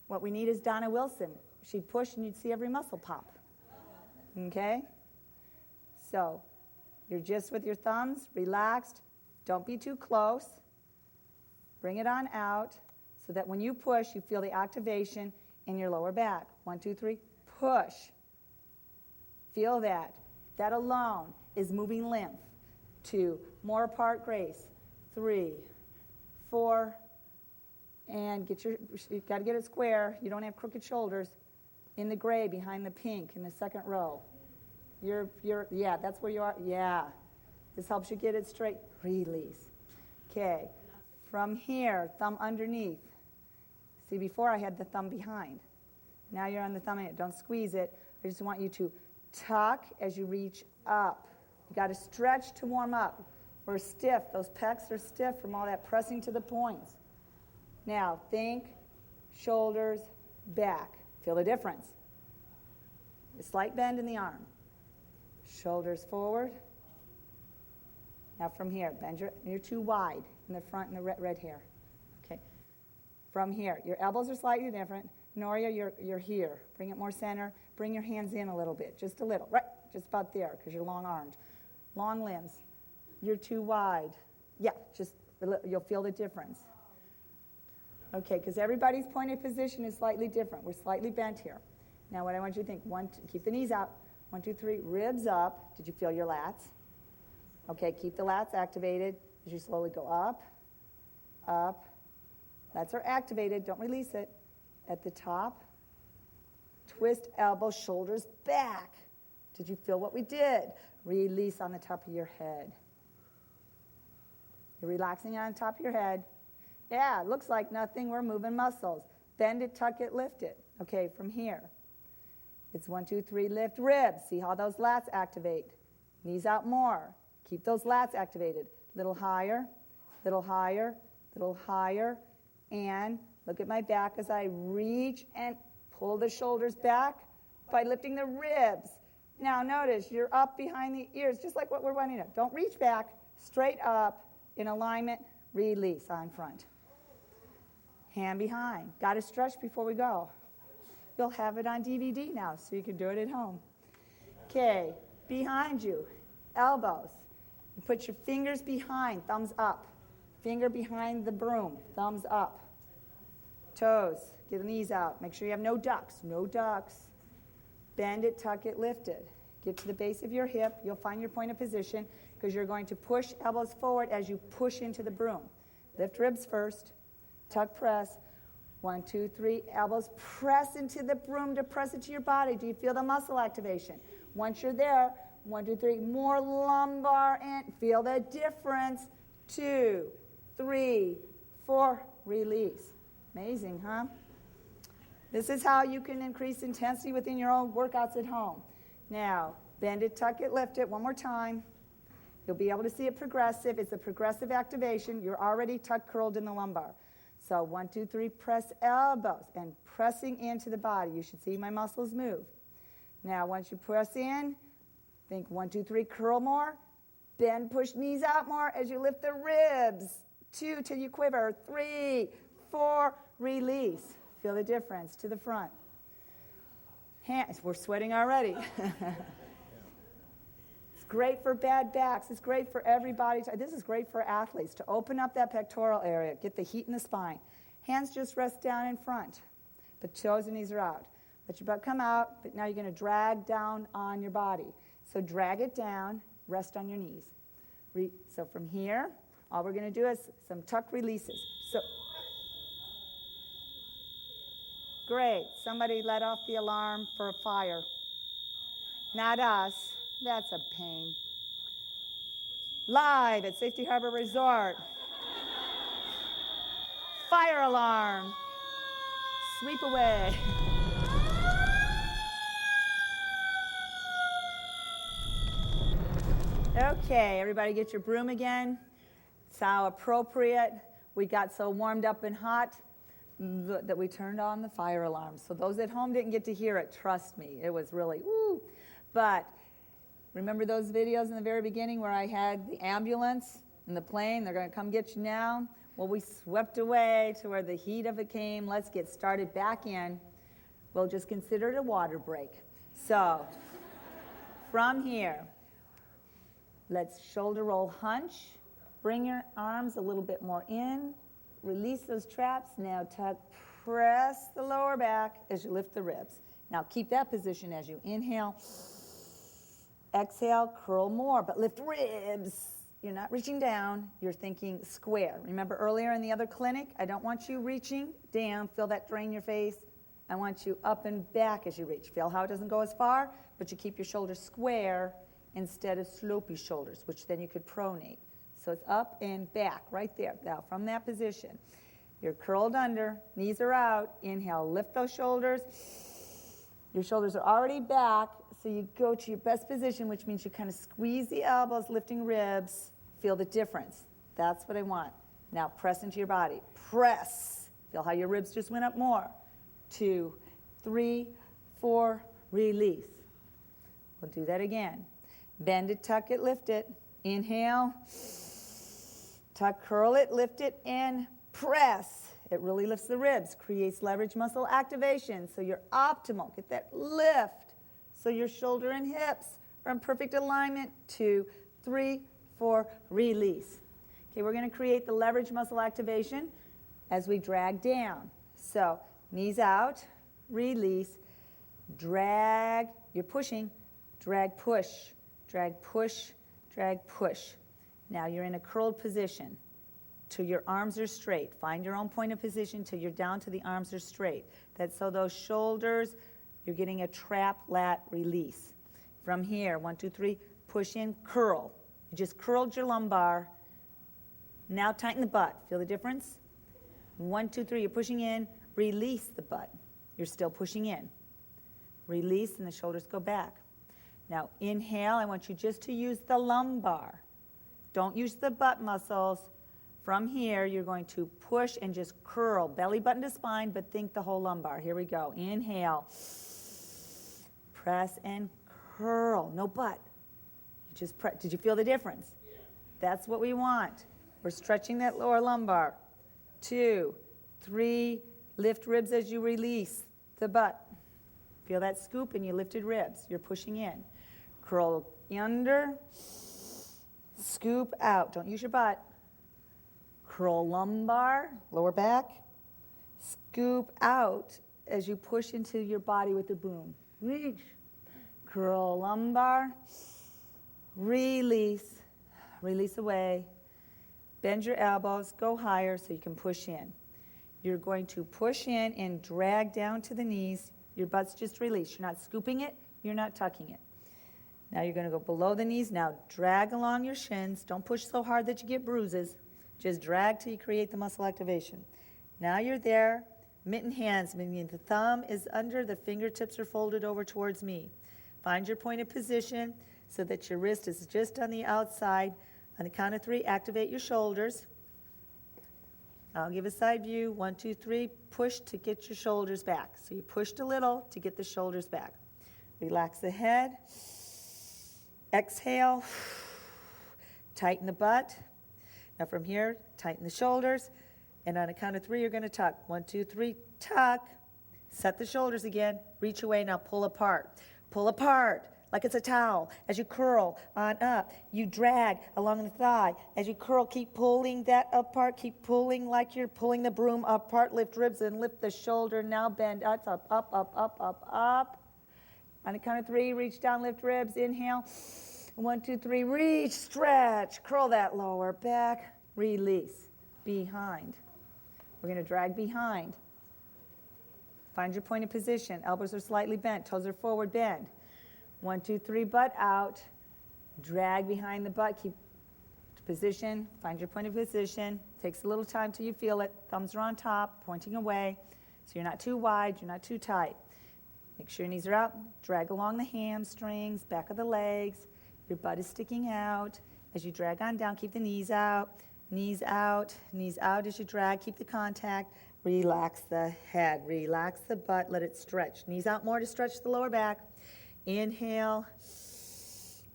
What we need is Donna Wilson. She'd push and you'd see every muscle pop. Okay? So, you're just with your thumbs, relaxed. Don't be too close. Bring it on out so that when you push, you feel the activation in your lower back. 1, 2, 3, push. Feel that. That alone is moving lymph. 2, more apart grace. 3, 4, and you got to get it square. You don't have crooked shoulders. In the gray behind the pink in the second row. Yeah, that's where you are. Yeah. This helps you get it straight. Release. Okay. From here, thumb underneath. See, before I had the thumb behind. Now you're on the thumb in it. Don't squeeze it. I just want you to tuck as you reach up. You got to stretch to warm up. We're stiff. Those pecs are stiff from all that pressing to the points. Now, think shoulders back. Feel the difference. A slight bend in the arm. Shoulders forward. Now from here, you're too wide in the front and the red hair. Okay. From here, your elbows are slightly different. Noria, you're here. Bring it more center. Bring your hands in a little bit, just a little. Right, just about there, because you're long-armed. Long limbs. You're too wide. Yeah, you'll feel the difference. Okay, because everybody's point of position is slightly different. We're slightly bent here. Now what I want you to think, keep the knees out. 1, 2, 3, ribs up. Did you feel your lats? Okay, keep the lats activated as you slowly go up, up. Lats are activated, don't release it. At the top, twist elbows, shoulders back. Did you feel what we did? Release on the top of your head. You're relaxing on the top of your head. Yeah, it looks like nothing. We're moving muscles. Bend it, tuck it, lift it. Okay, from here. It's 1, 2, 3, lift ribs. See how those lats activate. Knees out more. Keep those lats activated. Little higher, little higher, little higher. And look at my back as I reach and pull the shoulders back by lifting the ribs. Now notice, you're up behind the ears, just like what we're running at. Don't reach back, straight up, in alignment, release on front. Hand behind. Got to stretch before we go. You'll have it on DVD now, so you can do it at home. Okay, behind you, elbows. You put your fingers behind, thumbs up. Finger behind the broom, thumbs up. Toes, get the knees out. Make sure you have no ducks, no ducks. Bend it, tuck it, lift it. Get to the base of your hip. You'll find your point of position because you're going to push elbows forward as you push into the broom. Lift ribs first. Tuck, press. 1, 2, 3. Elbows press into the broom to press it to your body. Do you feel the muscle activation? Once you're there, 1, 2, 3. More lumbar and feel the difference. 2, 3, 4. Release. Amazing, huh? This is how you can increase intensity within your own workouts at home. Now, bend it, tuck it, lift it. One more time. You'll be able to see it progressive. It's a progressive activation. You're already tuck curled in the lumbar. So 1, 2, 3, press elbows and pressing into the body. You should see my muscles move. Now, once you press in, think 1, 2, 3, curl more. Bend, push knees out more as you lift the ribs. 2 till you quiver. 3, 4, release. Feel the difference to the front. Hands, we're sweating already. It's great for bad backs. It's great for everybody. This is great for athletes to open up that pectoral area, get the heat in the spine. Hands just rest down in front, but toes and knees are out. Let your butt come out, but now you're going to drag down on your body. So drag it down, rest on your knees. So from here, all we're going to do is some tuck releases. So Great. Somebody let off the alarm for a fire. Not us. That's a pain. Live at Safety Harbor Resort. Fire alarm. Sweep away. Okay, everybody get your broom again. It's how appropriate. We got so warmed up and hot that we turned on the fire alarm. So those at home didn't get to hear it, trust me. It was really, woo. But remember those videos in the very beginning where I had the ambulance and the plane, they're going to come get you now? Well, we swept away to where the heat of it came. Let's get started back in. We'll just consider it a water break. So from here, let's shoulder roll hunch. Bring your arms a little bit more in. Release those traps. Now tuck, press the lower back as you lift the ribs. Now keep that position as you inhale. Exhale, curl more, but lift ribs. You're not reaching down, you're thinking square. Remember earlier in the other clinic, I don't want you reaching down, feel that drain your face. I want you up and back as you reach. Feel how it doesn't go as far, but you keep your shoulders square instead of slopey shoulders, which then you could pronate. So it's up and back, right there. Now from that position, you're curled under, knees are out. Inhale, lift those shoulders. Your shoulders are already back, so you go to your best position, which means you kind of squeeze the elbows, lifting ribs. Feel the difference. That's what I want. Now press into your body. Press. Feel how your ribs just went up more. 2, 3, 4, release. We'll do that again. Bend it, tuck it, lift it. Inhale. Tuck, curl it, lift it, and press. It really lifts the ribs, creates leverage muscle activation, so you're optimal. Get that lift, so your shoulder and hips are in perfect alignment. 2, 3, 4, release. Okay, we're going to create the leverage muscle activation as we drag down. So knees out, release, drag, you're pushing, drag, push, drag, push, drag, push. Now you're in a curled position till your arms are straight. Find your own point of position till you're down to the arms are straight. That's so those shoulders, you're getting a trap lat release. From here, 1, 2, 3, push in, curl. You just curled your lumbar. Now tighten the butt. Feel the difference? 1, 2, 3, you're pushing in, release the butt. You're still pushing in. Release and the shoulders go back. Now inhale, I want you just to use the lumbar. Don't use the butt muscles. From here, you're going to push and just curl, belly button to spine, but think the whole lumbar. Here we go. Inhale. Press and curl. No butt. You just press. Did you feel the difference? Yeah. That's what we want. We're stretching that lower lumbar. 2, 3, lift ribs as you release the butt. Feel that scoop and you lifted ribs. You're pushing in. Curl under. Scoop out. Don't use your butt. Curl lumbar, lower back. Scoop out as you push into your body with the broom. Reach. Curl lumbar. Release. Release away. Bend your elbows. Go higher so you can push in. You're going to push in and drag down to the knees. Your butt's just released. You're not scooping it. You're not tucking it. Now you're going to go below the knees. Now drag along your shins. Don't push so hard that you get bruises. Just drag till you create the muscle activation. Now you're there. Mitten hands, meaning the thumb is under, the fingertips are folded over towards me. Find your point of position so that your wrist is just on the outside. On the count of 3, activate your shoulders. I'll give a side view. 1, 2, 3. Push to get your shoulders back. So you pushed a little to get the shoulders back. Relax the head. Exhale. Tighten the butt. Now from here, tighten the shoulders. And on a count of 3, you're going to tuck. 1, 2, 3, tuck. Set the shoulders again. Reach away. Now pull apart. Pull apart like it's a towel. As you curl on up, you drag along the thigh. As you curl, keep pulling that apart. Keep pulling like you're pulling the broom apart. Lift ribs and lift the shoulder. Now bend up, up, up, up, up, up, up. On the count of 3, reach down, lift ribs. Inhale. 1, 2, 3, reach, stretch. Curl that lower back. Release. Behind. We're going to drag behind. Find your point of position. Elbows are slightly bent, toes are forward bend. 1, 2, 3, butt out. Drag behind the butt, keep position, find your point of position. Takes a little time till you feel it. Thumbs are on top, pointing away. So you're not too wide, you're not too tight. Make sure your knees are out. Drag along the hamstrings, back of the legs. Your butt is sticking out. As you drag on down, keep the knees out, knees out, knees out as you drag. Keep the contact. Relax the head, relax the butt, let it stretch. Knees out more to stretch the lower back. Inhale,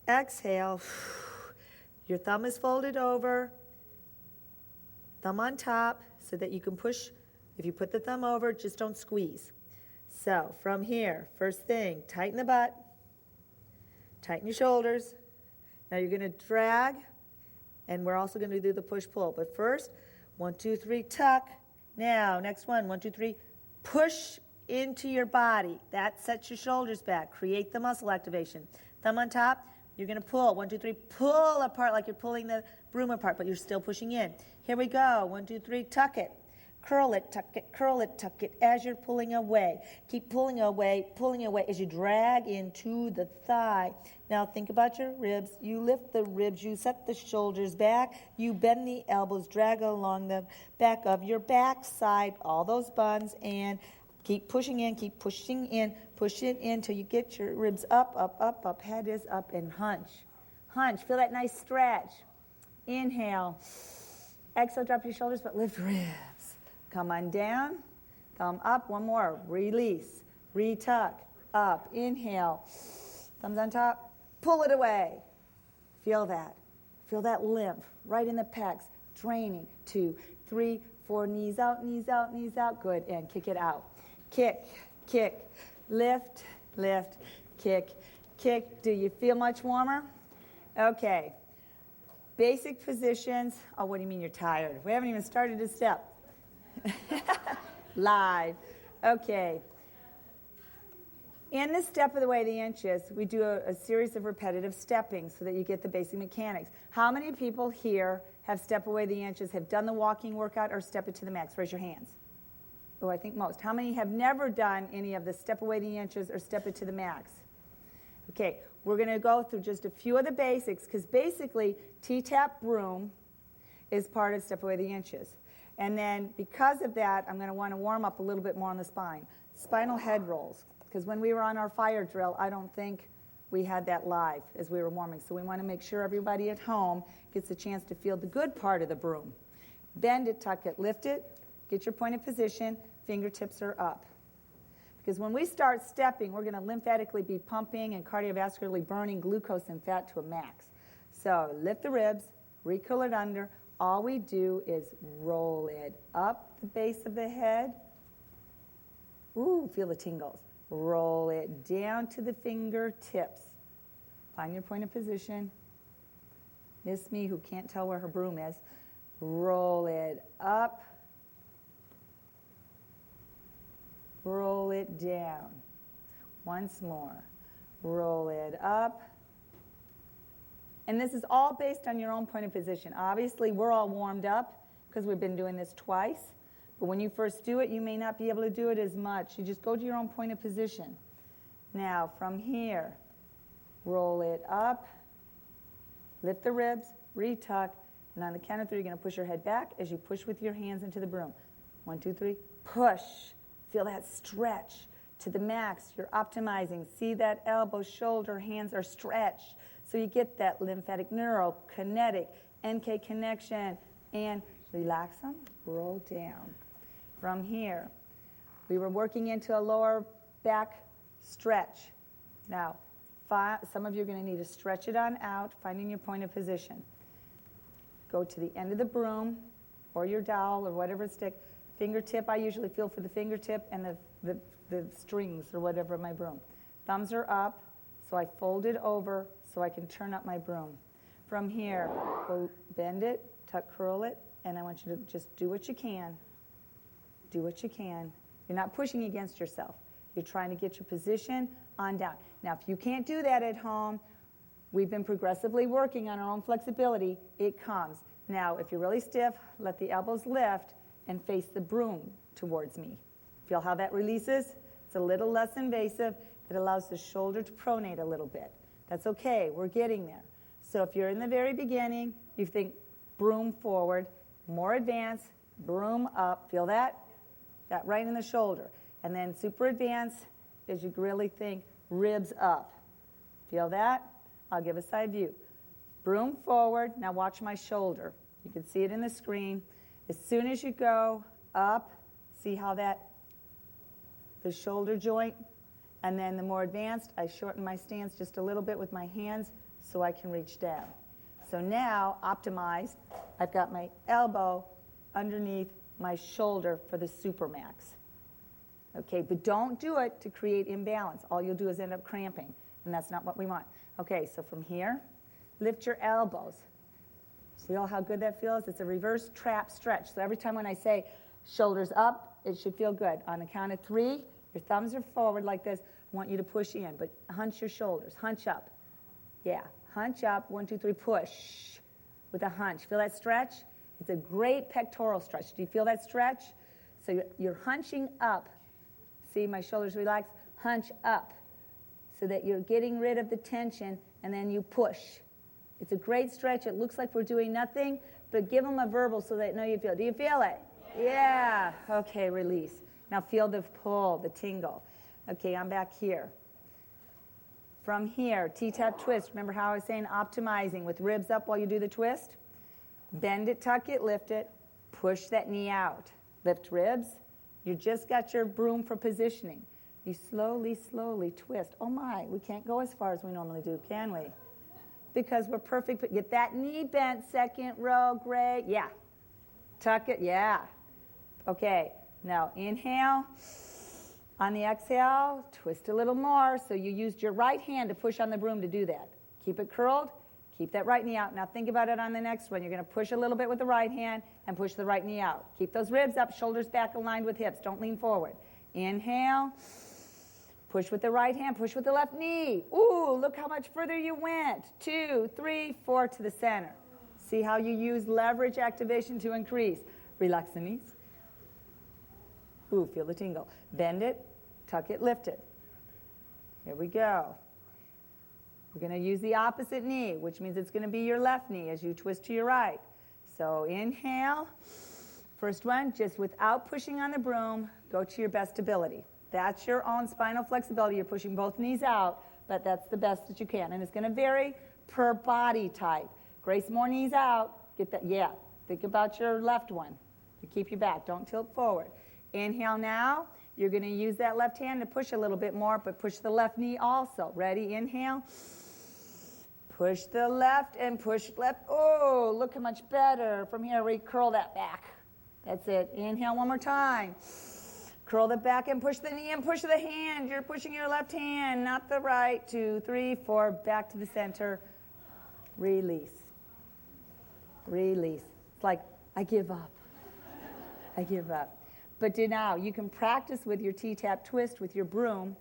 exhale. Your thumb is folded over, thumb on top so that you can push. If you put the thumb over, just don't squeeze. So from here, first thing, tighten the butt, tighten your shoulders. Now you're going to drag, and we're also going to do the push-pull. But first, 1, 2, 3, tuck. Now, next one, 1, 2, 3, push into your body. That sets your shoulders back. Create the muscle activation. Thumb on top. You're going to pull. 1, 2, 3, pull apart like you're pulling the broom apart, but you're still pushing in. Here we go. 1, 2, 3, tuck it. Curl it, tuck it, curl it, tuck it as you're pulling away. Keep pulling away as you drag into the thigh. Now think about your ribs. You lift the ribs. You set the shoulders back. You bend the elbows. Drag along the back of your backside, all those buns, and keep pushing in, keep pushing in, push it in till you get your ribs up, up, up, up. Head is up and hunch. Hunch. Feel that nice stretch. Inhale. Exhale, drop your shoulders, but lift ribs. Come on down. Thumb up. One more. Release. Retuck. Up. Inhale. Thumbs on top. Pull it away. Feel that. Feel that lymph right in the pecs. Draining. 2, 3, 4. Knees out, knees out, knees out. Good. And kick it out. Kick, kick, lift, lift, kick, kick. Do you feel much warmer? Okay. Basic positions. Oh, what do you mean you're tired? We haven't even started to step. Live. Okay. In the step of the way the inches, we do a series of repetitive stepping so that you get the basic mechanics. How many people here have step away the inches, have done the walking workout, or step it to the max? Raise your hands. Oh, I think most. How many have never done any of the step away the inches or step it to the max? Okay, we're going to go through just a few of the basics because basically T-Tapp Broom is part of step away the inches. And then because of that, I'm going to want to warm up a little bit more on the spine. Spinal head rolls, because when we were on our fire drill, I don't think we had that live as we were warming. So we want to make sure everybody at home gets a chance to feel the good part of the broom. Bend it, tuck it, lift it, get your point of position, fingertips are up. Because when we start stepping, we're going to lymphatically be pumping and cardiovascularly burning glucose and fat to a max. So lift the ribs, recurl it under. All we do is roll it up the base of the head. Ooh, feel the tingles. Roll it down to the fingertips. Find your point of position. Miss me who can't tell where her broom is. Roll it up. Roll it down. Once more. Roll it up. And this is all based on your own point of position. Obviously, we're all warmed up because we've been doing this twice. But when you first do it, you may not be able to do it as much. You just go to your own point of position. Now, from here, roll it up, lift the ribs, retuck, and on the count of 3, you're going to push your head back as you push with your hands into the broom. 1, 2, 3, push. Feel that stretch to the max. You're optimizing. See that elbow, shoulder, hands are stretched. So you get that lymphatic, neurokinetic, NK connection, and relax them, roll down. From here, we were working into a lower back stretch. Now, some of you are going to need to stretch it on out, finding your point of position. Go to the end of the broom or your dowel or whatever stick. Fingertip, I usually feel for the fingertip and the strings or whatever of my broom. Thumbs are up, so I fold it over so I can turn up my broom. From here, go bend it, tuck, curl it, and I want you to just do what you can. Do what you can. You're not pushing against yourself. You're trying to get your position on down. Now, if you can't do that at home, we've been progressively working on our own flexibility. It comes. Now, if you're really stiff, let the elbows lift and face the broom towards me. Feel how that releases? It's a little less invasive. It allows the shoulder to pronate a little bit. That's okay, we're getting there. So if you're in the very beginning, you think broom forward, more advanced, broom up. Feel that? That right in the shoulder. And then super advanced is you really think ribs up. Feel that? I'll give a side view. Broom forward. Now watch my shoulder. You can see it in the screen. As soon as you go up, see how the shoulder joint, and then the more advanced, I shorten my stance just a little bit with my hands so I can reach down. So now, optimized, I've got my elbow underneath my shoulder for the supermax. Okay, but don't do it to create imbalance. All you'll do is end up cramping, and that's not what we want. Okay, so from here, lift your elbows. See all how good that feels? It's a reverse trap stretch. So every time when I say shoulders up, it should feel good. On the count of 3, your thumbs are forward like this. I want you to push in, but hunch your shoulders. Hunch up. Yeah, hunch up. 1, 2, 3, push with a hunch. Feel that stretch? It's a great pectoral stretch. Do you feel that stretch? So you're hunching up. See, my shoulders relax. Hunch up so that you're getting rid of the tension, and then you push. It's a great stretch. It looks like we're doing nothing, but give them a verbal so they know you feel. Do you feel it? Yeah. Okay, release. Now feel the pull, the tingle. Okay, I'm back here. From here, T-Tapp twist. Remember how I was saying optimizing with ribs up while you do the twist? Bend it, tuck it, lift it. Push that knee out. Lift ribs. You just got your broom for positioning. You slowly, slowly twist. Oh my, we can't go as far as we normally do, can we? Because we're perfect. But get that knee bent, second row, great. Yeah. Tuck it, yeah. Okay, now inhale. On the exhale, twist a little more. So you used your right hand to push on the broom to do that. Keep it curled. Keep that right knee out. Now think about it on the next one. You're going to push a little bit with the right hand and push the right knee out. Keep those ribs up, shoulders back aligned with hips. Don't lean forward. Inhale. Push with the right hand, push with the left knee. Ooh, look how much further you went. 2, 3, 4 to the center. See how you use leverage activation to increase. Relax the knees. Ooh, feel the tingle. Bend it, tuck it, lift it. Here we go. We're going to use the opposite knee, which means it's going to be your left knee as you twist to your right. So inhale. First one, just without pushing on the broom, go to your best ability. That's your own spinal flexibility. You're pushing both knees out, but that's the best that you can. And it's going to vary per body type. Grace, more knees out. Get that, yeah. Think about your left one to keep you back. Don't tilt forward. Inhale now. You're going to use that left hand to push a little bit more, but push the left knee also. Ready? Inhale. Push the left and push left. Oh, look how much better. From here, we curl that back. That's it. Inhale one more time. Curl the back and push the knee and push the hand. You're pushing your left hand, not the right. 2, 3, 4, back to the center. Release. Release. It's like, I give up. I give up. But now, you can practice with your T-Tapp twist with your broom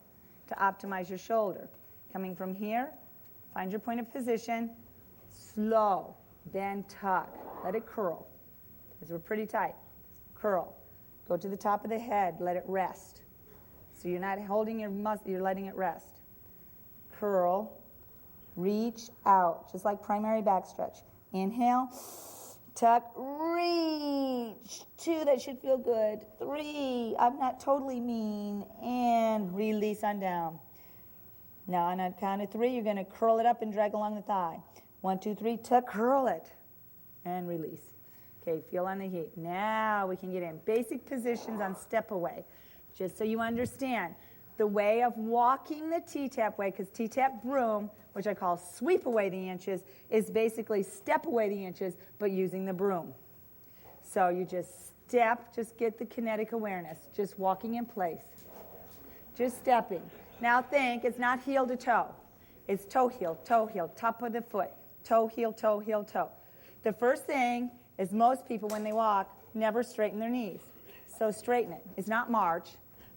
to optimize your shoulder. Coming from here, find your point of position. Slow. Bend, tuck. Let it curl. Because we're pretty tight. Curl. Go to the top of the head, let it rest. So you're not holding your muscle, you're letting it rest. Curl, reach out, just like primary back stretch. Inhale, tuck, reach. 2, that should feel good. 3, I'm not totally mean. And release on down. Now on a count of 3, you're going to curl it up and drag along the thigh. 1, 2, 3, tuck, curl it. And release. Okay, feel on the heat. Now we can get in. Basic positions on step away. Just so you understand, the way of walking the T-Tapp way, because T-Tapp broom, which I call sweep away the inches, is basically step away the inches, but using the broom. So you just step, just get the kinetic awareness, just walking in place. Just stepping. Now think, it's not heel to toe. It's toe, heel, top of the foot, toe, heel, toe, heel, toe. The first thing is most people, when they walk, never straighten their knees. So straighten it. It's not march,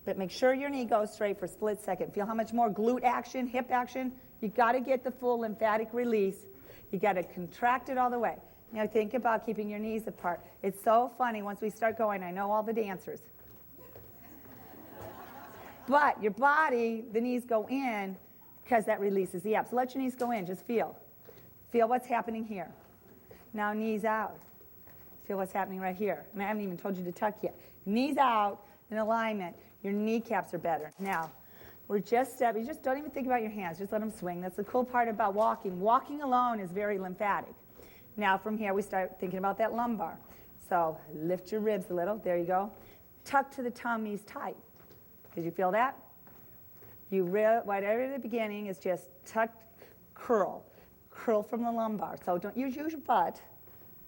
but make sure your knee goes straight for a split second. Feel how much more glute action, hip action? You got to get the full lymphatic release. You got to contract it all the way. Now think about keeping your knees apart. It's so funny once we start going. I know all the dancers. But your body, the knees go in because that releases the abs. So let your knees go in. Just feel. Feel what's happening here. Now knees out. Feel what's happening right here. And I haven't even told you to tuck yet. Knees out in alignment. Your kneecaps are better. Now, we're just stepping. You just don't even think about your hands. Just let them swing. That's the cool part about walking. Walking alone is very lymphatic. Now from here, we start thinking about that lumbar. So lift your ribs a little. There you go. Tuck to the tummies tight. Did you feel that? Whatever at the beginning is just tuck, curl. Curl from the lumbar. So don't use your butt.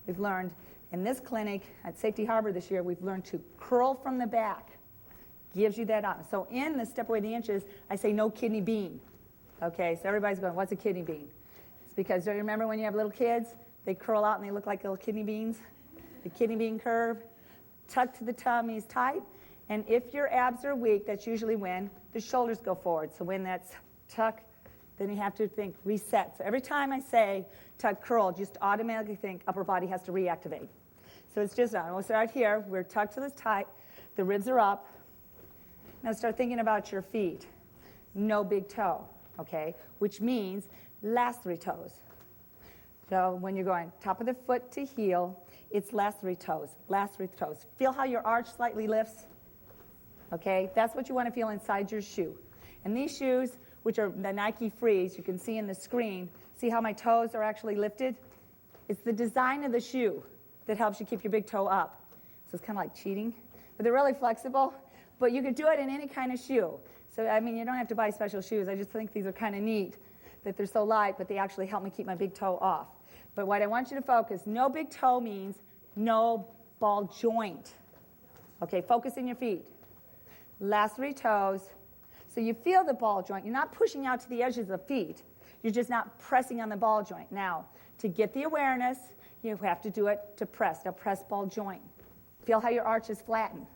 We've learned in this clinic at Safety Harbor this year, we've learned to curl from the back. Gives you that on. So in the step away the inches, I say no kidney bean. Okay, so everybody's going, what's a kidney bean? It's because, don't you remember when you have little kids? They curl out and they look like little kidney beans. The kidney bean curve. Tuck to the tummies tight. And if your abs are weak, that's usually when the shoulders go forward. So when that's tuck, then you have to think reset. So every time I say tuck, curl, just automatically think upper body has to reactivate. So it's just on. We'll start here. We're tucked to the tight. The ribs are up. Now start thinking about your feet. No big toe, okay? Which means last 3 toes. So when you're going top of the foot to heel, it's last 3 toes, last 3 toes. Feel how your arch slightly lifts, okay? That's what you want to feel inside your shoe. And these shoes, which are the Nike Frees, you can see in the screen, see how my toes are actually lifted? It's the design of the shoe that helps you keep your big toe up. So it's kind of like cheating, but they're really flexible. But you could do it in any kind of shoe. So, I mean, you don't have to buy special shoes. I just think these are kind of neat that they're so light, but they actually help me keep my big toe off. But what I want you to focus, no big toe means no ball joint. Okay, focus in your feet. Last 3 toes. So you feel the ball joint. You're not pushing out to the edges of the feet. You're just not pressing on the ball joint. Now, to get the awareness, you have to do it to press. Now, press ball joint. Feel how your arch is flattened.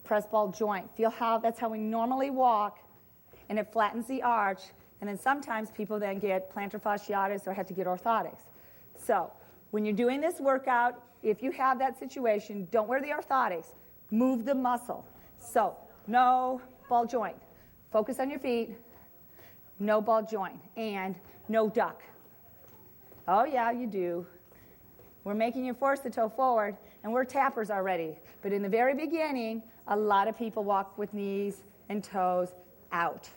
Press ball joint. Feel how that's how we normally walk, and it flattens the arch. And then sometimes people then get plantar fasciitis or have to get orthotics. So when you're doing this workout, if you have that situation, don't wear the orthotics. Move the muscle. So no ball joint. Focus on your feet. No ball joint. And no duck. Oh, yeah, you do. We're making you force the toe forward, and we're tappers already. But in the very beginning, a lot of people walk with knees and toes out.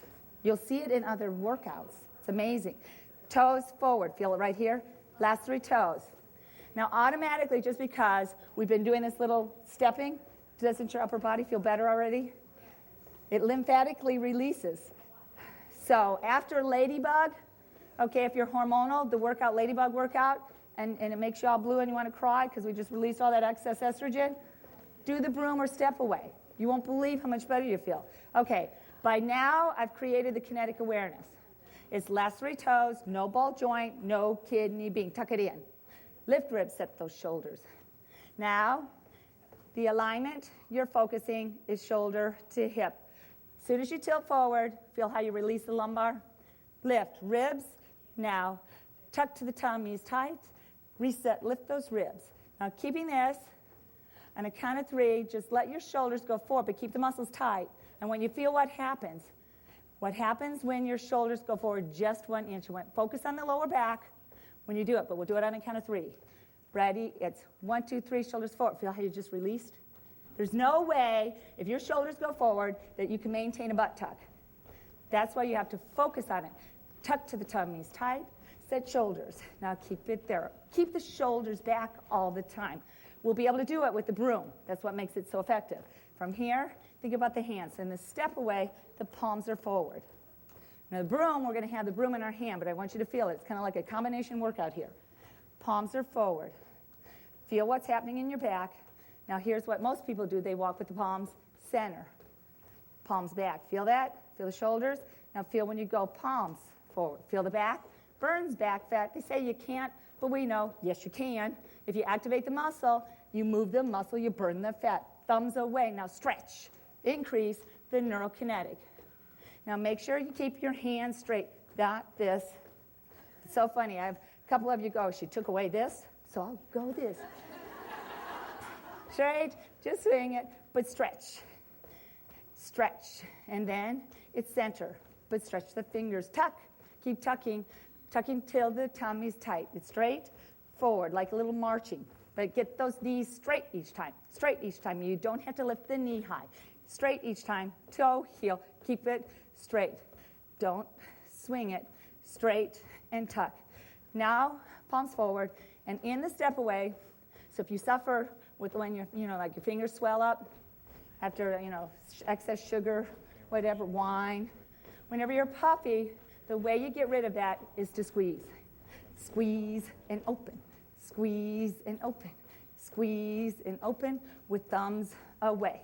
You'll see it in other workouts. It's amazing. Toes forward. Feel it right here. Last 3 toes. Now, automatically, just because we've been doing this little stepping, doesn't your upper body feel better already? It lymphatically releases. So after Ladybug, okay, if you're hormonal, the workout, Ladybug workout, and it makes you all blue and you want to cry because we just released all that excess estrogen, do the Broom or step away. You won't believe how much better you feel. Okay, by now I've created the kinetic awareness. It's last 3 toes, no ball joint, no kidney bean. Tuck it in. Lift ribs, set those shoulders. Now, the alignment you're focusing is shoulder to hip. As soon as you tilt forward, feel how you release the lumbar. Lift ribs. Now, tuck to the tummies tight. Reset, lift those ribs. Now, keeping this, on a count of 3, just let your shoulders go forward, but keep the muscles tight. And when you feel what happens when your shoulders go forward just 1 inch? Focus on the lower back when you do it, but we'll do it on a count of 3. Ready? It's 1, 2, 3, shoulders forward. Feel how you just released? There's no way, if your shoulders go forward, that you can maintain a butt tuck. That's why you have to focus on it. Tuck to the tummies tight. Set shoulders. Now keep it there. Keep the shoulders back all the time. We'll be able to do it with the Broom. That's what makes it so effective. From here, think about the hands. And the step away, the palms are forward. Now the Broom, we're going to have the Broom in our hand, but I want you to feel it. It's kind of like a combination workout here. Palms are forward. Feel what's happening in your back. Now here's what most people do. They walk with the palms center. Palms back. Feel that? Feel the shoulders. Now feel when you go palms forward. Feel the back. Burns back fat. They say you can't, but we know, yes, you can. If you activate the muscle, you move the muscle, you burn the fat. Thumbs away. Now stretch. Increase the neurokinetic. Now make sure you keep your hands straight. Not this. It's so funny. I have a couple of you go, she took away this, so I'll go this. Straight, just swing it, but stretch. stretch, and then it's center, but stretch the fingers, tuck, keep tucking till the tummy's tight. It's straight, forward, like a little marching, but get those knees straight each time. You don't have to lift the knee high. Straight each time, toe, heel, keep it straight. Don't swing it, straight and tuck. Now, palms forward, and in the step away, so if you suffer with when your fingers swell up after, excess sugar, whatever, wine, whenever you're puffy, the way you get rid of that is to squeeze. Squeeze and open. Squeeze and open. Squeeze and open with thumbs away.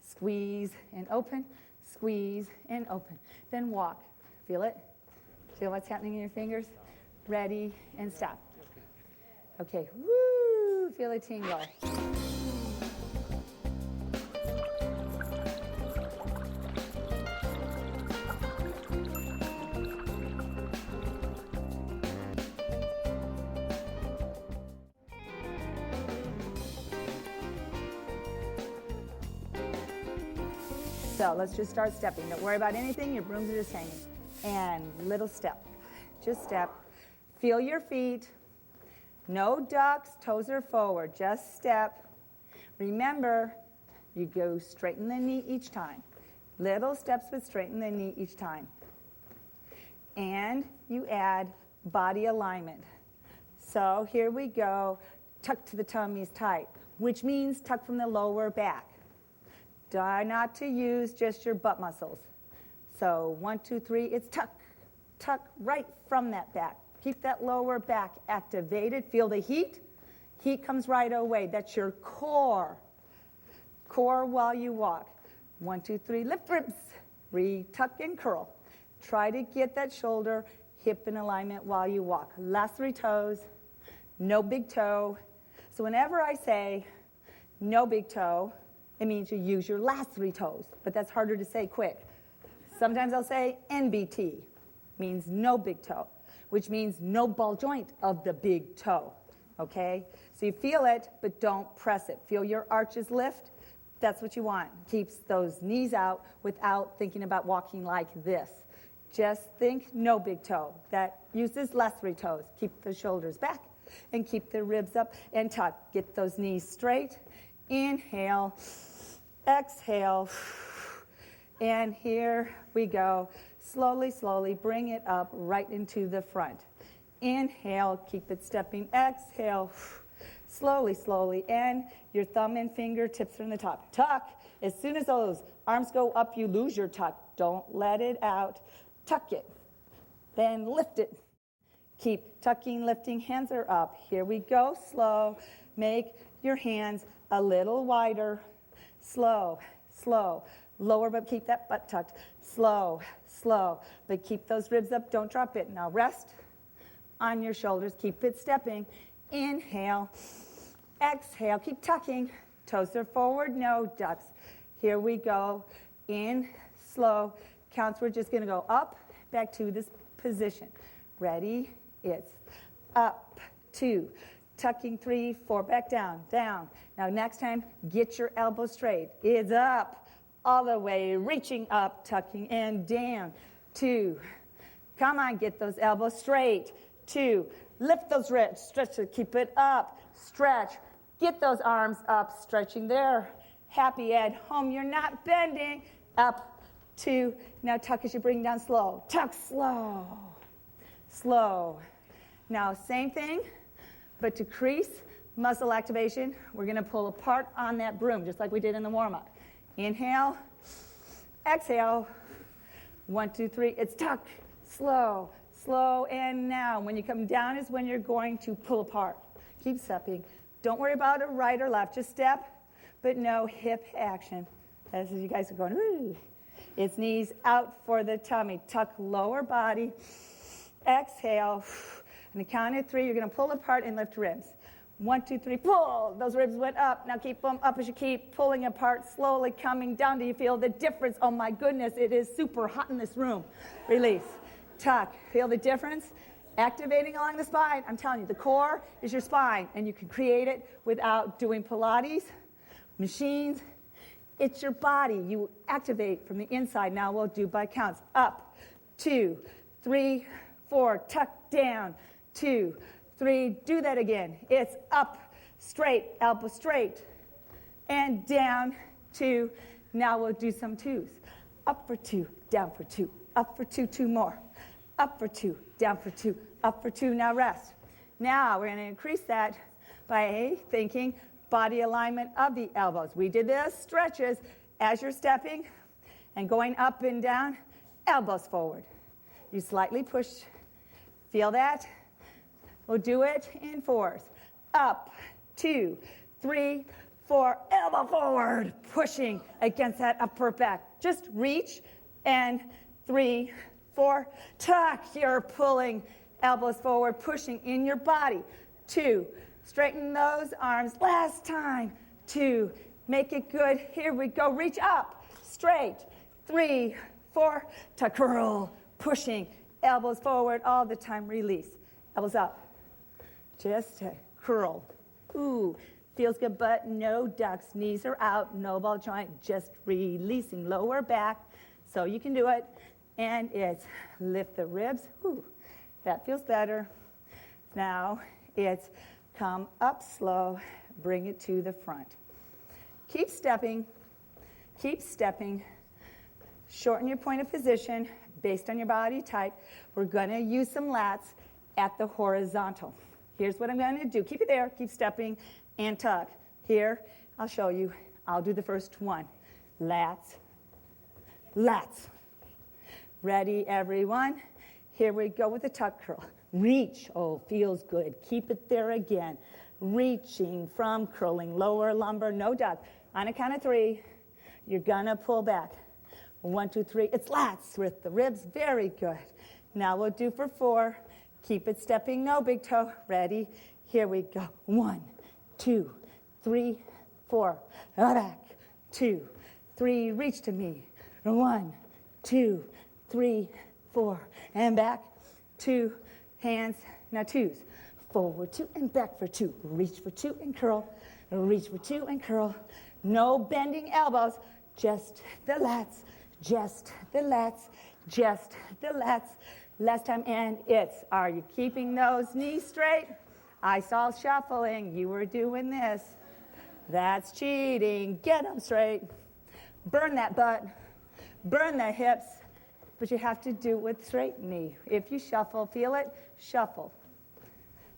Squeeze and open. Squeeze and open. Then walk. Feel it? Feel what's happening in your fingers? Ready and stop. Okay. Woo! Feel a tingle. So let's just start stepping. Don't worry about anything. Your brooms are just hanging. And little step. Just step. Feel your feet. No ducks. Toes are forward. Just step. Remember, you go straighten the knee each time. Little steps, but straighten the knee each time. And you add body alignment. So here we go. Tuck to the tummy's tight, which means tuck from the lower back. Try not to use just your butt muscles. So 1, 2, 3, it's tuck. Tuck right from that back. Keep that lower back activated. Feel the heat. Heat comes right away. That's your core. Core while you walk. 1, 2, 3, lift ribs. Re-tuck and curl. Try to get that shoulder, hip in alignment while you walk. Last 3 toes. No big toe. So whenever I say no big toe, it means you use your last 3 toes, but that's harder to say quick. Sometimes I'll say NBT, means no big toe, which means no ball joint of the big toe, okay? So you feel it, but don't press it. Feel your arches lift. That's what you want. Keeps those knees out without thinking about walking like this. Just think no big toe. That uses last 3 toes. Keep the shoulders back and keep the ribs up and tuck. Get those knees straight. Inhale, exhale, and here we go. Slowly, slowly bring it up right into the front. Inhale, keep it stepping. Exhale, slowly, slowly, and your thumb and fingertips from the top. Tuck. As soon as those arms go up, you lose your tuck. Don't let it out. Tuck it. Then lift it. Keep tucking, lifting. Hands are up. Here we go. Slow. Make your hands a little wider. Slow, slow. Lower, but keep that butt tucked. Slow, slow. But keep those ribs up. Don't drop it. Now rest on your shoulders. Keep it stepping. Inhale. Exhale. Keep tucking. Toes are forward. No ducks. Here we go. In, slow. Counts. We're just going to go up, back to this position. Ready? It's up, 2. Tucking 3, 4, back down, down. Now next time, get your elbows straight. It's up, all the way, reaching up, tucking, and down. 2. Come on, get those elbows straight. 2. Lift those ribs, stretch it, keep it up. Stretch, get those arms up, stretching there. Happy at home, you're not bending. Up, 2. Now tuck as you bring down slow. Tuck slow, slow. Now same thing. But to crease muscle activation, we're going to pull apart on that broom, just like we did in the warm-up. Inhale, exhale. 1, 2, 3. It's tuck, slow, slow, and now. When you come down is when you're going to pull apart. Keep stepping. Don't worry about a right or left. Just step, but no hip action. As you guys are going, ooh. It's knees out for the tummy. Tuck lower body. Exhale. On the count of 3, you're going to pull apart and lift ribs. 1, 2, 3, pull. Those ribs went up. Now keep them up as you keep pulling apart, slowly coming down. Do you feel the difference? Oh my goodness, it is super hot in this room. Release. Tuck. Feel the difference? Activating along the spine. I'm telling you, the core is your spine, and you can create it without doing Pilates, machines, It's your body. You activate from the inside. Now we'll do by counts. Up, 2, 3, 4. Tuck down, 2, 3. Do that again. It's up, straight, elbow straight, and down, 2. Now we'll do some 2s. Up for 2, down for 2, up for 2, 2 more. Up for 2, down for 2, up for 2. Now rest. Now we're going to increase that by thinking body alignment of the elbows. We did this, stretches as you're stepping and going up and down, elbows forward. You slightly push, feel that? We'll do it in 4s. Up, 2, 3, 4, elbow forward, pushing against that upper back. Just reach, and 3, 4, tuck. You're pulling elbows forward, pushing in your body. 2, straighten those arms. Last time. 2, make it good. Here we go. Reach up, straight. 3, 4, tuck, curl, pushing elbows forward all the time. Release. Elbows up. Just curl. Ooh, feels good, but no ducks. Knees are out, no ball joint. Just releasing lower back. So you can do it. And it's lift the ribs. Ooh, that feels better. Now it's come up slow, bring it to the front. Keep stepping, shorten your point of position based on your body type. We're going to use some lats at the horizontal. Here's what I'm going to do. Keep it there, keep stepping, and tuck. Here, I'll show you. I'll do the first one. Lats, lats. Ready, everyone? Here we go with the tuck curl. Reach. Oh, feels good. Keep it there again. Reaching from curling lower lumbar, no duck. On a count of 3, you're going to pull back. 1, 2, 3. It's lats with the ribs. Very good. Now we'll do for 4. Keep it stepping, no big toe. Ready? Here we go. 1, 2, 3, 4. Back. 2, 3. Reach to me. 1, 2, 3, 4. And back. 2. Hands. Now 2s. Forward 2 and back for 2. Reach for 2 and curl. Reach for 2 and curl. No bending elbows. Just the lats. Just the lats. Just the lats. Last time, and it's, are you keeping those knees straight? I saw shuffling. You were doing this. That's cheating. Get them straight. Burn that butt. Burn the hips. But you have to do it with straight knee. If you shuffle, feel it? Shuffle.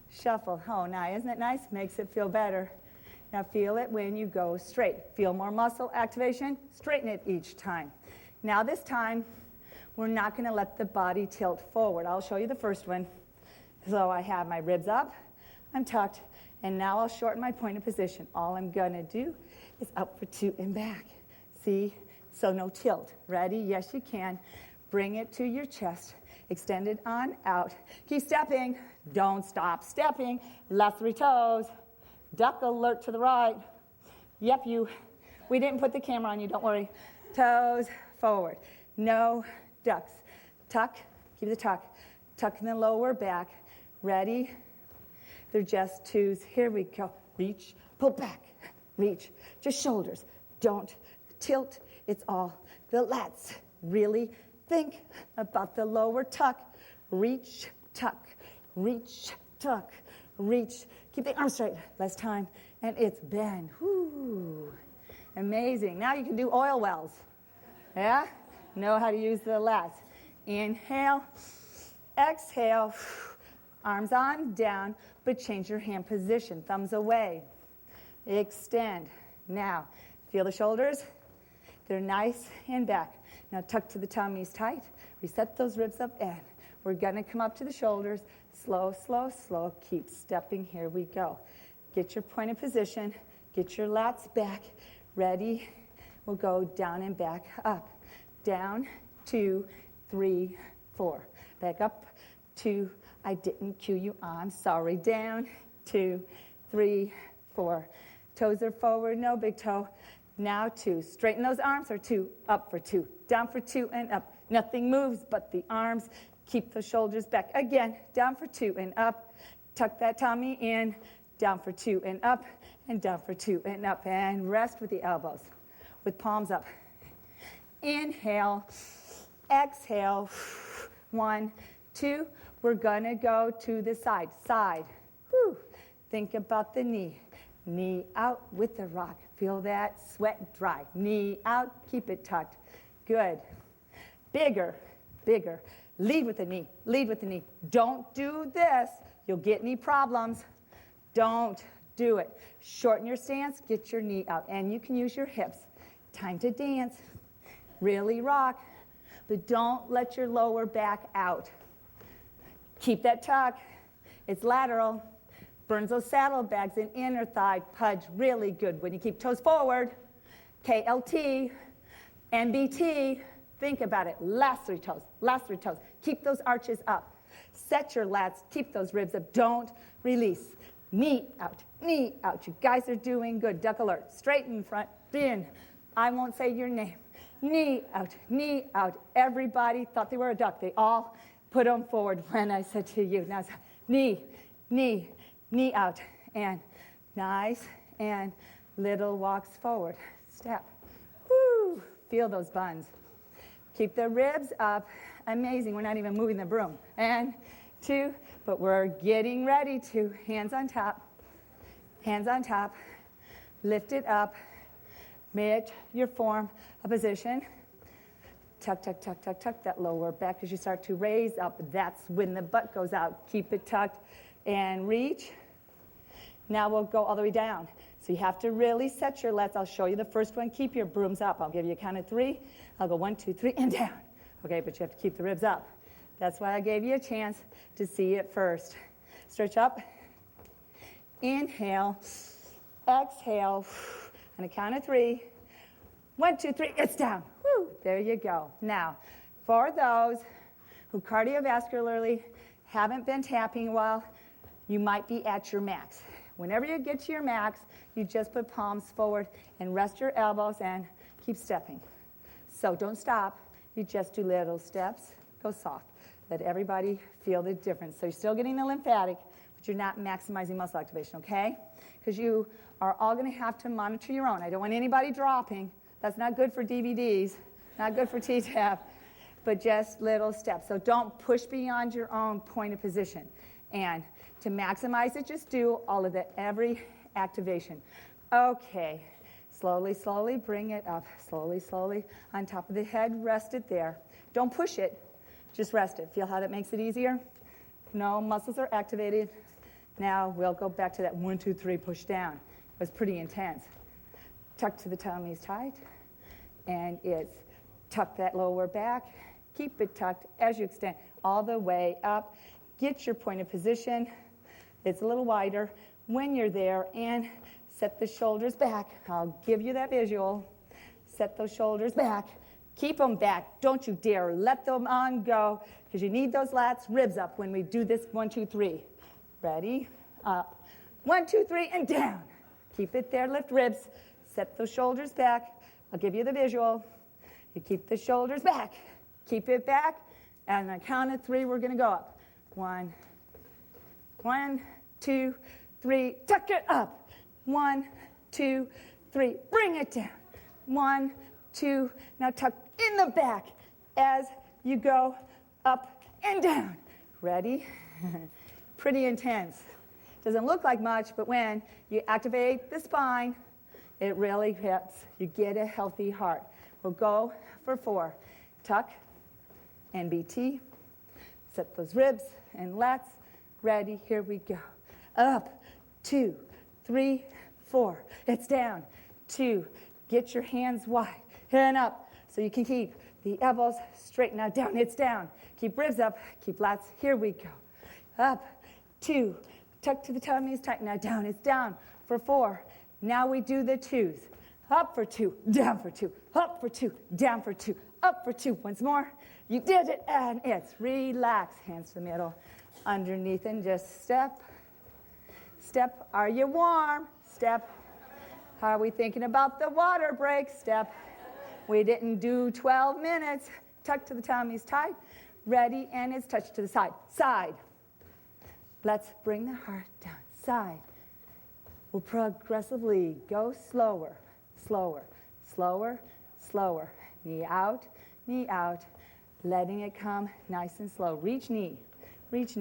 Shuffle. Oh, now, isn't it nice? Makes it feel better. Now, feel it when you go straight. Feel more muscle activation. Straighten it each time. Now, this time, we're not going to let the body tilt forward. I'll show you the first one. So I have my ribs up, I'm tucked, and now I'll shorten my point of position. All I'm going to do is up for 2 and back. See? So no tilt. Ready? Yes, you can. Bring it to your chest. Extend it on out. Keep stepping. Don't stop stepping. Left 3 toes. Duck alert to the right. Yep, we didn't put the camera on you, don't worry. Toes forward. No ducks. Tuck, keep the tuck. Tuck in the lower back. Ready? They're just 2s. Here we go. Reach, pull back, reach. Just shoulders. Don't tilt. It's all the lats. Really think about the lower tuck. Reach, tuck, reach, tuck, reach. Keep the arms straight. Last time. And it's bend. Whoo. Amazing. Now you can do oil wells. Yeah? Know how to use the lats. Inhale, exhale, arms on, down, but change your hand position. Thumbs away. Extend. Now, feel the shoulders? They're nice and back. Now tuck to the tummies tight. Reset those ribs up in. We're going to come up to the shoulders. Slow, slow, slow. Keep stepping. Here we go. Get your point of position. Get your lats back. Ready? We'll go down and back up. Down, 2, 3, 4. Back up, 2. I didn't cue you on. Sorry. Down, 2, 3, 4. Toes are forward, no big toe. Now 2. Straighten those arms or 2. Up for 2. Down for 2 and up. Nothing moves but the arms. Keep the shoulders back. Again, down for 2 and up. Tuck that tummy in. Down for 2 and up. And down for 2 and up. And rest with the elbows. with palms up. Inhale, exhale. 1, 2. We're gonna go to the side. Side. Whew. Think about the knee. Knee out with the rock. Feel that sweat dry. Knee out, keep it tucked. Good. Bigger, bigger. Lead with the knee, lead with the knee. Don't do this. You'll get knee problems. Don't do it. Shorten your stance, get your knee out. And you can use your hips. Time to dance. Really rock. But don't let your lower back out. Keep that tuck. It's lateral. Burns those saddlebags in inner thigh. Pudge really good when you keep toes forward. KLT, NBT. Think about it. Last 3 toes. Last 3 toes. Keep those arches up. Set your lats. Keep those ribs up. Don't release. Knee out. Knee out. You guys are doing good. Duck alert. Straight in front. In. I won't say your name. Knee out. Knee out. Everybody thought they were a duck. They all put them forward when I said to you. Now, knee, knee, knee out. And nice. And little walks forward. Step. Woo. Feel those buns. Keep the ribs up. Amazing. We're not even moving the broom. And 2, but we're getting ready to. Hands on top. Hands on top. Lift it up. Make your form a position. Tuck, tuck, tuck, tuck, tuck that lower back as you start to raise up. That's when the butt goes out. Keep it tucked and reach. Now we'll go all the way down. So you have to really set your lats. I'll show you the first one. Keep your brooms up. I'll give you a count of 3. I'll go 1, 2, 3, and down. Okay, but you have to keep the ribs up. That's why I gave you a chance to see it first. Stretch up. Inhale. Exhale. On a count of 3. 1, 2, 3. It's down. Woo, there you go. Now, for those who cardiovascularly haven't been tapping well, you might be at your max. Whenever you get to your max, you just put palms forward and rest your elbows and keep stepping. So don't stop. You just do little steps. Go soft. Let everybody feel the difference. So you're still getting the lymphatic, but you're not maximizing muscle activation, okay? Because you are all going to have to monitor your own. I don't want anybody dropping. That's not good for DVDs, not good for T-Tapp, but just little steps. So don't push beyond your own point of position. And to maximize it, just do all of that every activation. Okay, slowly, slowly bring it up. Slowly, slowly on top of the head, rest it there. Don't push it, just rest it. Feel how that makes it easier? No, muscles are activated. Now we'll go back to that 1, 2, 3 push down. It was pretty intense. Tuck to the tummies tight, and it's tuck that lower back. Keep it tucked as you extend all the way up. Get your point of position. It's a little wider when you're there, and set the shoulders back. I'll give you that visual. Set those shoulders back. Keep them back. Don't you dare let them on go, because you need those lats, ribs up when we do this 1, 2, 3. Ready? Up. 1, 2, 3, and down. Keep it there. Lift ribs. Set those shoulders back. I'll give you the visual. You keep the shoulders back. Keep it back. And on a count of 3, we're going to go up. 1, 2, 3. Tuck it up. 1, 2, 3. Bring it down. 1, 2. Now tuck in the back as you go up and down. Ready? Pretty intense. Doesn't look like much, but when you activate the spine, it really helps. You get a healthy heart. We'll go for 4. Tuck, NBT. Set those ribs and lats. Ready, here we go. Up, 2, 3, 4. It's down. 2. Get your hands wide and up so you can keep the elbows straight. Now down, it's down. Keep ribs up, keep lats. Here we go. Up, 2. Tuck to the tummies tight. Now down, it's down for 4. Now we do the 2s. Up for 2, down for 2, up for 2, down for 2, up for 2. Once more. You did it, and it's relax. Hands to the middle, underneath, and just step. Step. Are you warm? Step. Are we thinking about the water break? Step. We didn't do 12 minutes. Tuck to the tummies tight. Ready, and it's touch to the side. Side. Let's bring the heart down. Side. We'll progressively go slower, slower, slower, slower. Knee out, letting it come nice and slow. Reach knee, reach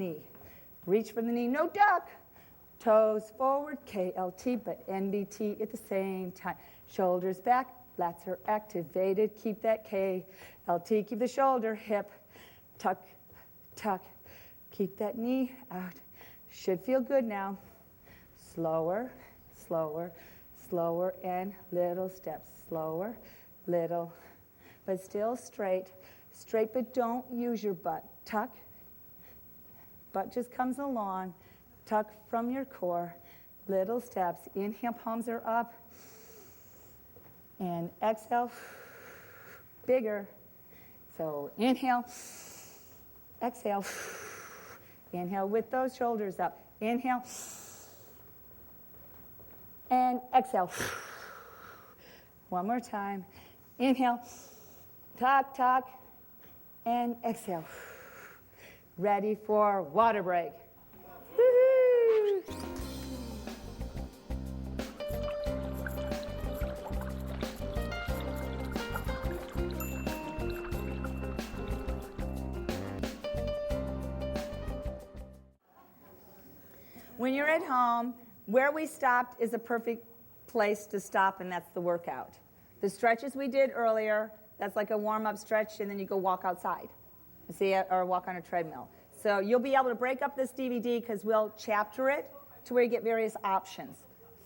for the knee, no duck. Toes forward, KLT, but NBT at the same time. Shoulders back, lats are activated. Keep that KLT, keep the shoulder, hip, tuck, tuck. Keep that knee out. Should feel good now. Slower, slower, slower, and little steps. Slower, little, but still straight. Straight, but don't use your butt. Tuck. Butt just comes along. Tuck from your core. Little steps. Inhale, palms are up. And exhale, bigger. So inhale, exhale. Inhale with those shoulders up. Inhale. And exhale. One more time. Inhale. Tuck, tuck. And exhale. Ready for water break. Woo-hoo. When you're at home, where we stopped is a perfect place to stop, and that's the workout. The stretches we did earlier, that's like a warm-up stretch, and then you go walk outside, see it, or walk on a treadmill. So you'll be able to break up this DVD because we'll chapter it to where you get various options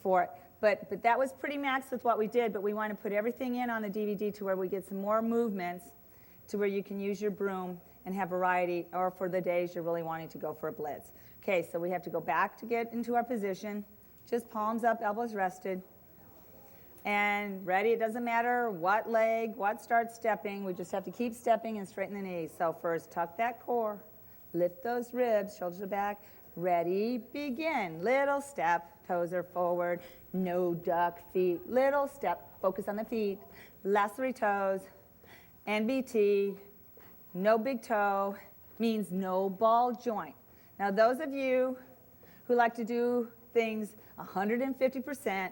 for it. But that was pretty maxed with what we did, but we want to put everything in on the DVD to where we get some more movements to where you can use your broom and have variety, or for the days you're really wanting to go for a blitz. Okay, so we have to go back to get into our position. Just palms up, elbows rested. And ready, it doesn't matter what leg, what starts stepping. We just have to keep stepping and straighten the knees. So first, tuck that core. Lift those ribs, shoulders are back. Ready, begin. Little step, toes are forward. No duck, feet. Little step, focus on the feet. Last 3 toes. NBT, no big toe, means no ball joint. Now those of you who like to do things 150%,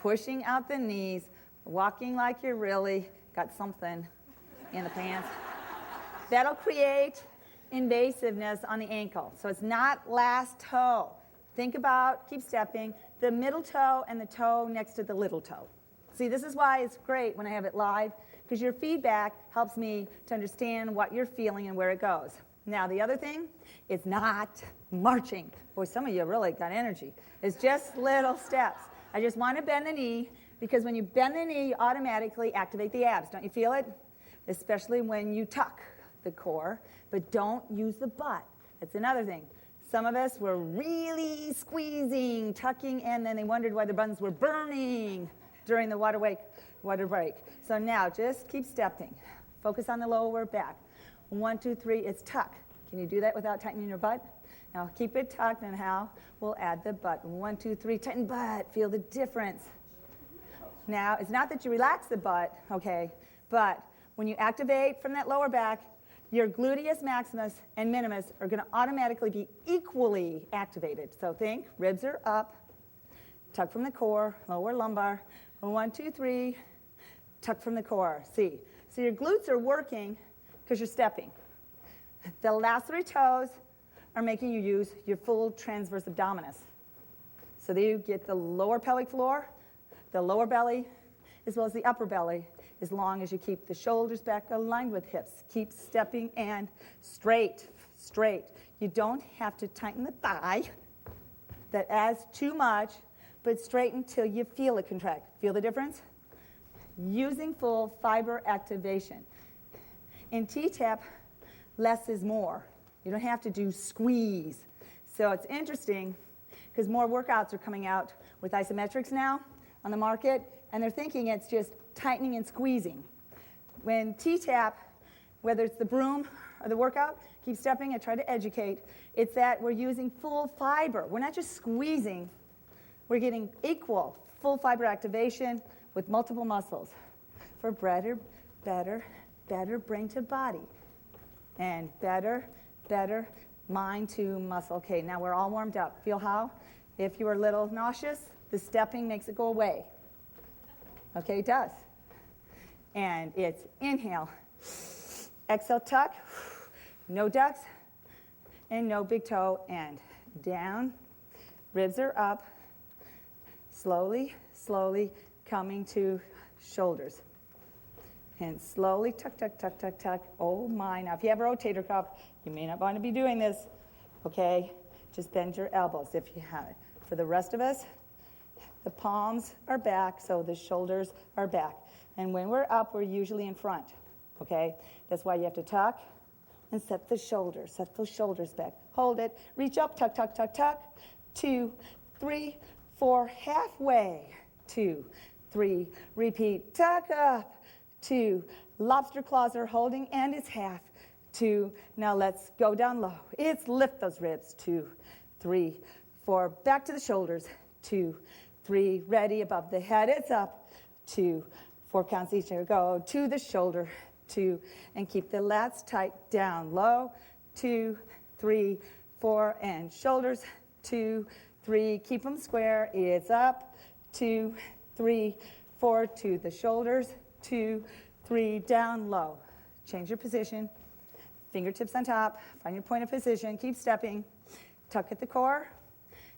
pushing out the knees, walking like you're really got something in the pants, that'll create invasiveness on the ankle. So it's not last toe. Think about, keep stepping, the middle toe and the toe next to the little toe. See, this is why it's great when I have it live, because your feedback helps me to understand what you're feeling and where it goes. Now, the other thing, it's not marching. Boy, some of you really got energy. It's just little steps. I just want to bend the knee, because when you bend the knee, you automatically activate the abs. Don't you feel it? Especially when you tuck the core, but don't use the butt. That's another thing. Some of us were really squeezing, tucking, and then they wondered why their buns were burning during the water break. So now, just keep stepping. Focus on the lower back. 1, 2, 3, it's tuck. Can you do that without tightening your butt? Now keep it tucked, and how? We'll add the butt. 1, 2, 3, tighten butt. Feel the difference. Now, it's not that you relax the butt, okay, but when you activate from that lower back, your gluteus maximus and minimus are going to automatically be equally activated. So think, ribs are up, tuck from the core, lower lumbar. 1, 2, 3, tuck from the core. See, so your glutes are working because you're stepping. The last 3 toes are making you use your full transverse abdominis. So there you get the lower pelvic floor, the lower belly, as well as the upper belly, as long as you keep the shoulders back aligned with hips. Keep stepping and straight, straight. You don't have to tighten the thigh. That adds too much, but straight until you feel it contract. Feel the difference? Using full fiber activation. In T-Tapp, less is more. You don't have to do squeeze. So it's interesting because more workouts are coming out with isometrics now on the market, and they're thinking it's just tightening and squeezing. When T-Tapp, whether it's the Broom or the workout, keep stepping, I try to educate, it's that we're using full fiber. We're not just squeezing, we're getting equal full fiber activation with multiple muscles for better brain to body, and better mind to muscle. Okay, now we're all warmed up. Feel how? If you were a little nauseous, the stepping makes it go away. Okay, it does. And it's inhale. Exhale, tuck. No ducks. And no big toe. And down. Ribs are up. Slowly, slowly coming to shoulders. And slowly tuck, tuck, tuck, tuck, tuck. Oh my. Now if you have a rotator cuff, you may not want to be doing this. Okay? Just bend your elbows if you have it. For the rest of us, the palms are back, so the shoulders are back. And when we're up, we're usually in front. Okay? That's why you have to tuck and set the shoulders. Set those shoulders back. Hold it. Reach up. Tuck, tuck, tuck, tuck. 2, 3, 4. Halfway. 2, 3. Repeat. Tuck up. 2. Lobster claws are holding, and it's half. 2. Now let's go down low. It's lift those ribs. 2, 3, 4. Back to the shoulders. 2, 3. Ready above the head. It's up. 2, 4 counts each. Here we go. To the shoulder. 2. And keep the lats tight. Down low. 2, 3, 4. And shoulders. 2, 3. Keep them square. It's up. 2, 3, 4. To the shoulders. 2, 3. Down low. Change your position. Fingertips on top. Find your point of position. Keep stepping. Tuck at the core.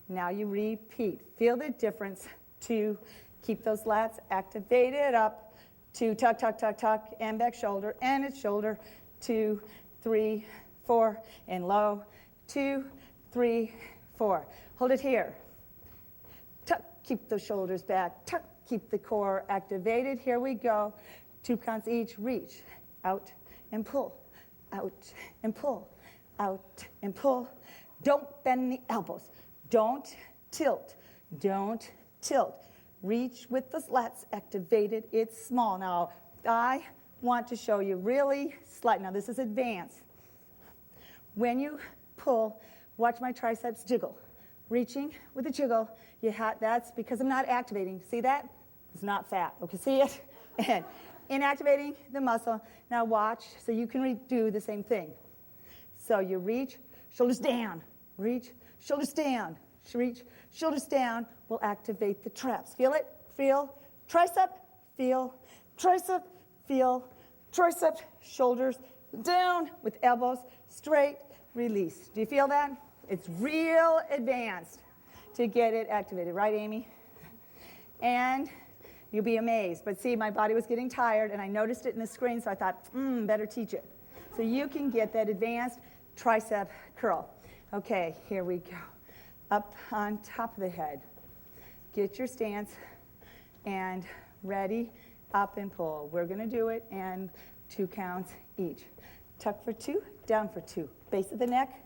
Now you repeat. Feel the difference. 2. Keep those lats activated up. 2. Tuck, tuck, tuck, tuck. And back shoulder. And it's shoulder. 2, 3, 4. And low. 2, 3, 4. Hold it here. Tuck. Keep those shoulders back. Tuck. Keep the core activated. Here we go. 2 counts each. Reach. Out and pull. Out and pull. Out and pull. Don't bend the elbows. Don't tilt. Don't tilt. Reach with the lats activated. It's small. Now, I want to show you really slight. Now, this is advanced. When you pull, watch my triceps jiggle. Reaching with a jiggle. That's because I'm not activating. See that? It's not fat. Okay, see it? And inactivating the muscle. Now watch so you can do the same thing. So you reach, shoulders down. Reach, shoulders down. Reach, shoulders down. We'll activate the traps. Feel it? Feel. Tricep. Feel. Tricep. Feel. Tricep. Shoulders down with elbows straight. Release. Do you feel that? It's real advanced to get it activated. Right, Amy? And you'll be amazed. But see, my body was getting tired, and I noticed it in the screen, so I thought, better teach it. So you can get that advanced tricep curl. Okay, here we go. Up on top of the head. Get your stance, and ready, up and pull. We're going to do it, and 2 counts each. Tuck for 2, down for 2. Base of the neck,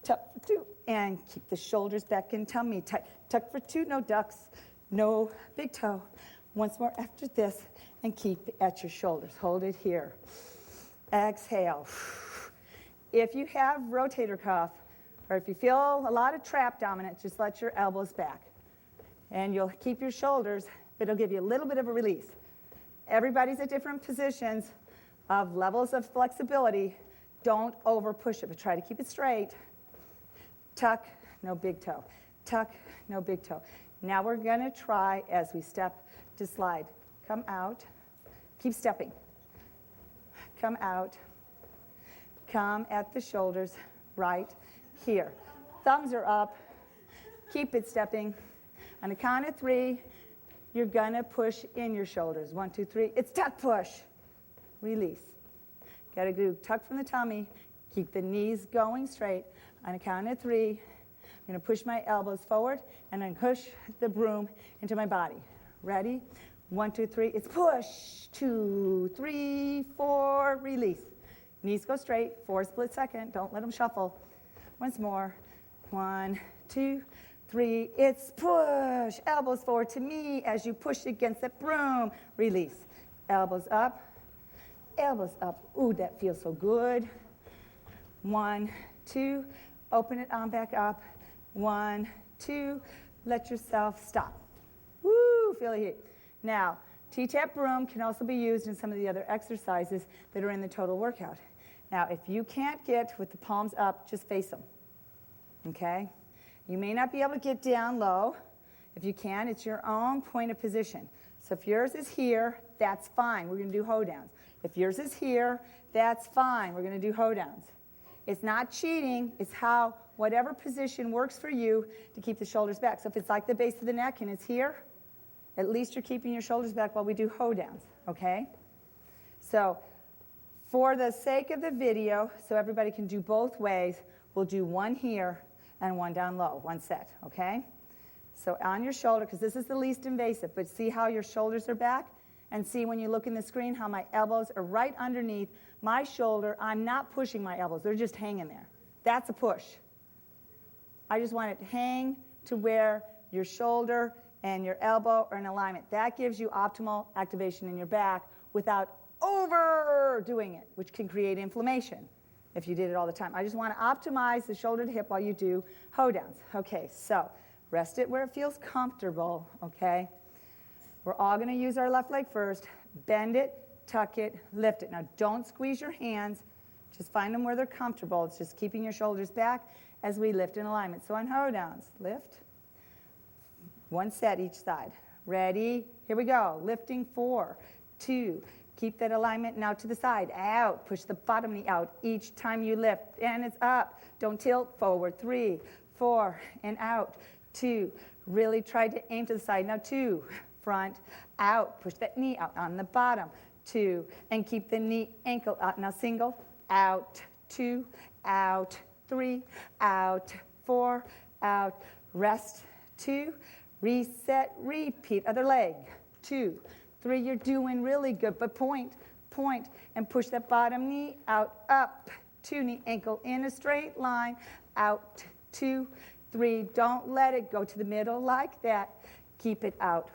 tuck for 2, and keep the shoulders back in tummy tight. Tuck for 2, no ducks, no big toe. Once more after this, and keep at your shoulders. Hold it here. Exhale. If you have rotator cuff, or if you feel a lot of trap dominant, just let your elbows back. And you'll keep your shoulders, but it'll give you a little bit of a release. Everybody's at different positions of levels of flexibility. Don't over push it, but try to keep it straight. Tuck, no big toe. Tuck, no big toe. Now we're going to try as we step to slide. Come out. Keep stepping. Come out. Come at the shoulders right here. Thumbs are up. Keep it stepping. On the count of 3, you're going to push in your shoulders. 1, 2, 3. It's tuck push. Release. Got to do tuck from the tummy. Keep the knees going straight. On a count of 3, I'm going to push my elbows forward, and then push the broom into my body. Ready? 1, 2, 3. It's push. 2, 3, 4. Release. Knees go straight. 4 split second. Don't let them shuffle. Once more. 1, 2, 3. It's push. Elbows forward to me as you push against that broom. Release. Elbows up. Elbows up. Ooh, that feels so good. 1, 2. Open it on back up. 1, 2. Let yourself stop. Woo, feel the heat. Now, T-Tapp broom can also be used in some of the other exercises that are in the total workout. Now, if you can't get with the palms up, just face them. Okay? You may not be able to get down low. If you can, it's your own point of position. So if yours is here, that's fine. We're going to do hoe downs. If yours is here, that's fine. We're going to do hoe downs. It's not cheating. It's how whatever position works for you to keep the shoulders back. So if it's like the base of the neck and it's here, at least you're keeping your shoulders back while we do hoe downs, okay? So for the sake of the video, so everybody can do both ways, we'll do one here and one down low, one set, okay? So on your shoulder, because this is the least invasive, but see how your shoulders are back? And see when you look in the screen how my elbows are right underneath my shoulder. I'm not pushing my elbows. They're just hanging there. That's a push. I just want it to hang to where your shoulder and your elbow are in alignment. That gives you optimal activation in your back without overdoing it, which can create inflammation if you did it all the time. I just want to optimize the shoulder to hip while you do hoe downs. Okay, so rest it where it feels comfortable, okay? We're all going to use our left leg first. Bend it, tuck it, lift it. Now, don't squeeze your hands. Just find them where they're comfortable. It's just keeping your shoulders back as we lift in alignment. So on hoe downs, lift. One set each side. Ready? Here we go. Lifting 4, 2. Keep that alignment now to the side. Out. Push the bottom knee out each time you lift. And it's up. Don't tilt. Forward. 3, 4, and out. 2. Really try to aim to the side. Now 2. Front, out, push that knee out on the bottom, 2, and keep the knee, ankle out. Now single, out, 2, out, 3, out, 4, out, rest, 2, reset, repeat, other leg, 2, 3, you're doing really good, but point, and push that bottom knee out, up, 2, knee, ankle in a straight line, out, 2, 3, don't let it go to the middle like that, keep it out.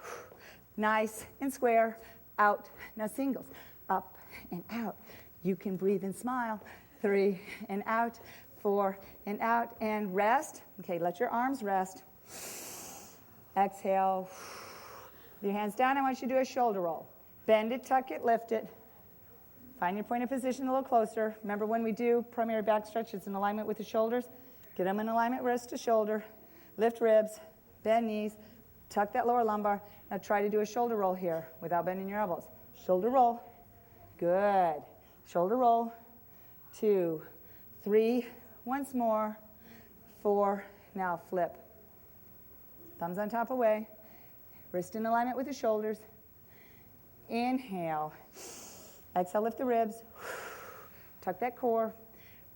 Nice and square, out. Now singles, up and out. You can breathe and smile. 3 and out, 4 and out, and rest. Okay, let your arms rest. Exhale. With your hands down, I want you to do a shoulder roll. Bend it, tuck it, lift it. Find your point of position a little closer. Remember when we do primary back stretch, it's in alignment with the shoulders. Get them in alignment, wrist to shoulder. Lift ribs, bend knees. Tuck that lower lumbar. Now try to do a shoulder roll here without bending your elbows. Shoulder roll. Good. Shoulder roll. 2, 3. Once more. 4. Now flip. Thumbs on top away. Wrist in alignment with the shoulders. Inhale. Exhale, lift the ribs. Tuck that core.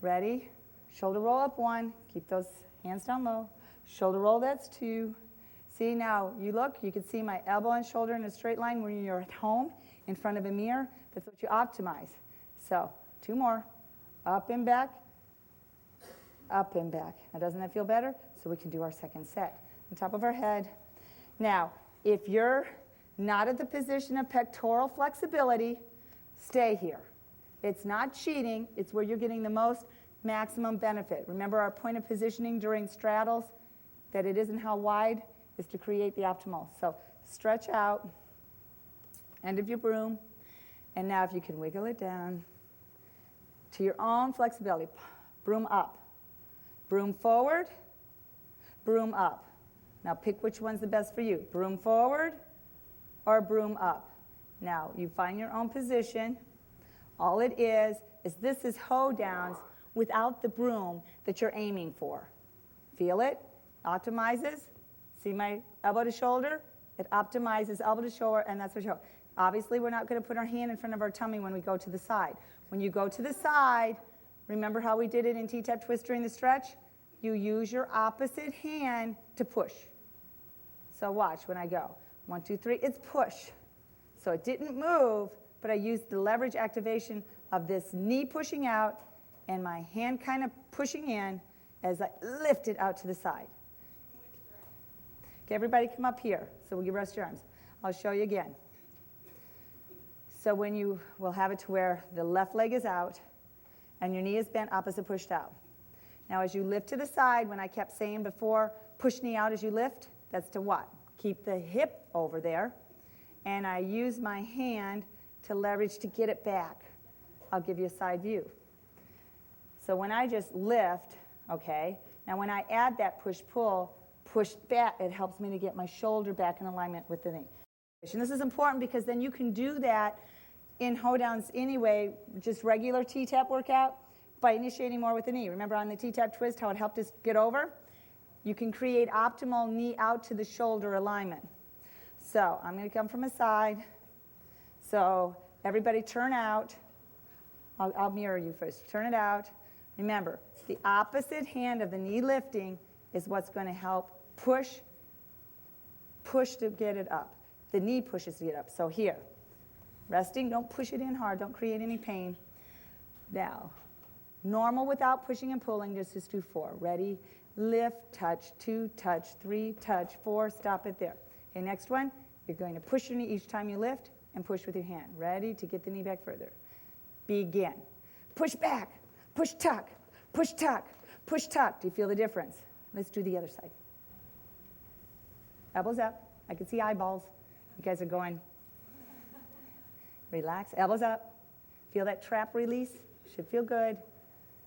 Ready? Shoulder roll up 1. Keep those hands down low. Shoulder roll, that's 2. See, now you look, you can see my elbow and shoulder in a straight line when you're at home in front of a mirror. That's what you optimize. So 2 more. Up and back. Up and back. Now, doesn't that feel better? So we can do our second set. On top of our head. Now, if you're not at the position of pectoral flexibility, stay here. It's not cheating. It's where you're getting the most maximum benefit. Remember our point of positioning during straddles, that it isn't how wide, is to create the optimal. So stretch out, end of your broom, and now if you can wiggle it down to your own flexibility. Broom up, broom forward, broom up. Now pick which one's the best for you, broom forward or broom up. Now you find your own position. All it is this is hoe downs without the broom that you're aiming for. Feel it? Optimizes. See my elbow to shoulder? It optimizes elbow to shoulder, and that's what you. Obviously, we're not going to put our hand in front of our tummy when we go to the side. When you go to the side, remember how we did it in T-Tapp twist during the stretch? You use your opposite hand to push. So watch when I go. 1, 2, 3, it's push. So it didn't move, but I used the leverage activation of this knee pushing out and my hand kind of pushing in as I lift it out to the side. Okay, everybody come up here so we can rest your arms. I'll show you again. So when you will have it to where the left leg is out and your knee is bent, opposite pushed out. Now as you lift to the side, when I kept saying before, push knee out as you lift, that's to what? Keep the hip over there. And I use my hand to leverage to get it back. I'll give you a side view. So when I just lift, okay, now when I add that push-pull, push back, it helps me to get my shoulder back in alignment with the knee. And this is important because then you can do that in hold downs anyway, just regular T-Tapp workout, by initiating more with the knee. Remember on the T-Tapp twist how it helped us get over? You can create optimal knee out to the shoulder alignment. So I'm going to come from a side. So everybody turn out. I'll mirror you first. Turn it out. Remember, the opposite hand of the knee lifting is what's going to help push to get it up. The knee pushes to get up. So here, resting, don't push it in hard. Don't create any pain. Now, normal without pushing and pulling, just do 4. Ready? Lift, touch, 2, touch, 3, touch, 4. Stop it there. Okay, next one, you're going to push your knee each time you lift and push with your hand. Ready to get the knee back further. Begin. Push back, push tuck, push tuck, push tuck. Do you feel the difference? Let's do the other side. Elbows up. I can see eyeballs. You guys are going. Relax. Elbows up. Feel that trap release? Should feel good.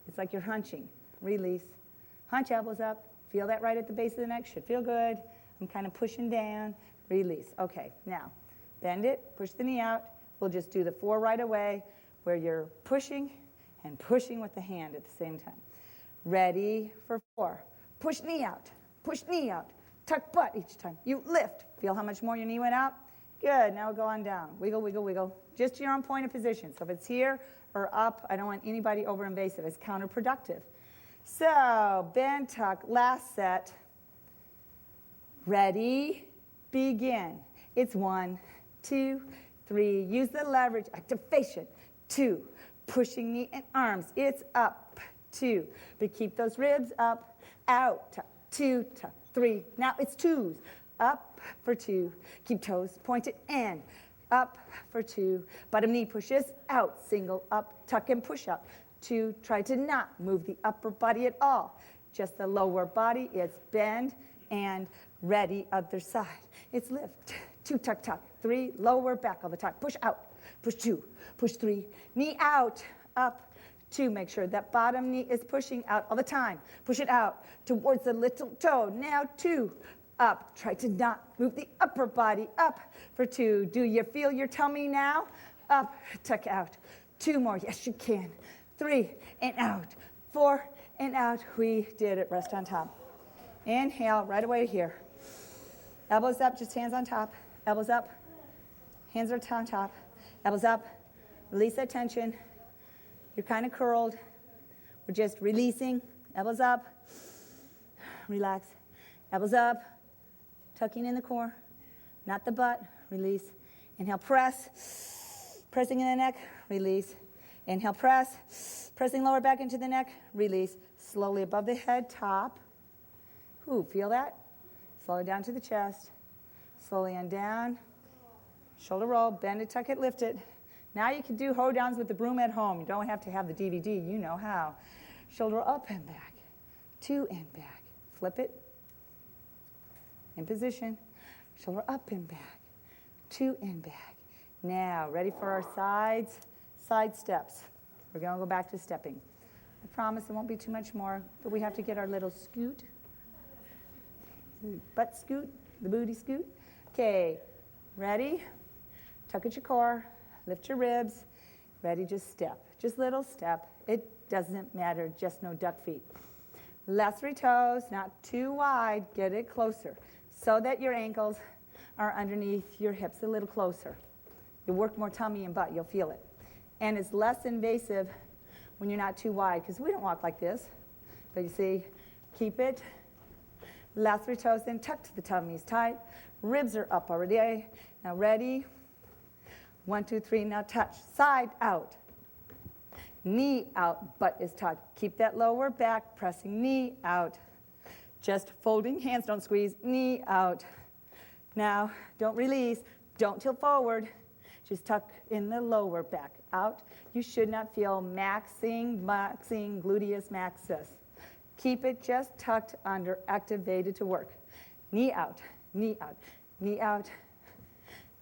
It's like you're hunching. Release. Hunch, elbows up. Feel that right at the base of the neck. Should feel good. I'm kind of pushing down. Release. Okay, now bend it. Push the knee out. We'll just do the 4 right away where you're pushing and pushing with the hand at the same time. Ready for 4. Push knee out. Push knee out. Tuck butt each time. You lift. Feel how much more your knee went out? Good. Now we'll go on down. Wiggle, wiggle, wiggle. Just your own point of position. So if it's here or up, I don't want anybody over invasive. It's counterproductive. So bend, tuck, last set. Ready, begin. It's 1, 2, 3. Use the leverage, activation. 2, pushing knee and arms. It's up. 2, but keep those ribs up, out, tuck, 2, tuck, 3. Now it's 2s. Up for 2. Keep toes pointed and up for 2. Bottom knee pushes out. Single up, tuck and push up. 2, try to not move the upper body at all. Just the lower body. It's bend and ready. Other side. It's lift. 2, tuck, tuck. 3, lower back all the time. Push out. Push 2. Push 3. Knee out. Up. 2. Make sure that bottom knee is pushing out all the time. Push it out towards the little toe. Now 2. Up. Try to not move the upper body. Up for 2. Do you feel your tummy now? Up. Tuck out. 2 more. Yes, you can. 3 and out. 4 and out. We did it. Rest on top. Inhale right away here. Elbows up, just hands on top. Elbows up. Hands are on top. Elbows up. Release that tension. You're kind of curled. We're just releasing. Elbows up. Relax. Elbows up. Tucking in the core. Not the butt. Release. Inhale, press. Pressing in the neck. Release. Inhale, press. Pressing lower back into the neck. Release. Slowly above the head, top. Ooh, feel that? Slowly down to the chest. Slowly on down. Shoulder roll. Bend it, tuck it, lift it. Now you can do hold downs with the Broom at home. You don't have to have the DVD. You know how. Shoulder up and back. 2 and back. Flip it. In position. Shoulder up and back. 2 and back. Now, ready for our sides. Side steps. We're going to go back to stepping. I promise it won't be too much more, but we have to get our little scoot. Butt scoot, the booty scoot. Okay, ready? Tuck at your core, lift your ribs. Ready, just step. Just little step. It doesn't matter, just no duck feet. Last 3 toes, not too wide. Get it closer so that your ankles are underneath your hips a little closer. You'll work more tummy and butt, you'll feel it. And it's less invasive when you're not too wide, because we don't walk like this. But you see, keep it. Last 3 toes, then tuck to the tummies tight. Ribs are up already. Now ready? 1, 2, 3, now touch. Side out. Knee out, butt is tucked. Keep that lower back, pressing knee out. Just folding hands, don't squeeze, knee out. Now, don't release, don't tilt forward. Just tuck in the lower back, out. You should not feel maxing, gluteus maximus. Keep it just tucked under, activated to work. Knee out, knee out, knee out,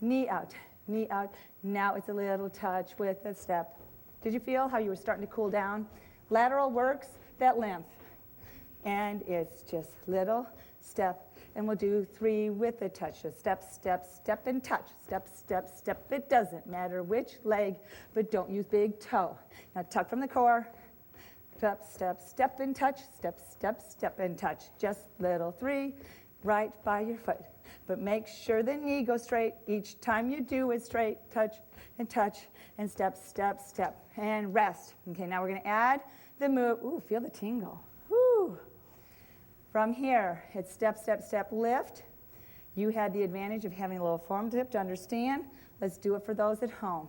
knee out, knee out. Now it's a little touch with a step. Did you feel how you were starting to cool down? Lateral works that lymph. And it's just little step. And we'll do 3 with a touch. So step, step, step, and touch. Step, step, step. It doesn't matter which leg, but don't use big toe. Now tuck from the core. Step, step, step, and touch. Step, step, step, and touch. Just little 3 right by your foot. But make sure the knee goes straight. Each time you do it straight, touch, and step, step, step, and rest. Okay, now we're going to add the move. Ooh, feel the tingle. Woo. From here, it's step, step, step, lift. You had the advantage of having a little form tip to understand. Let's do it for those at home.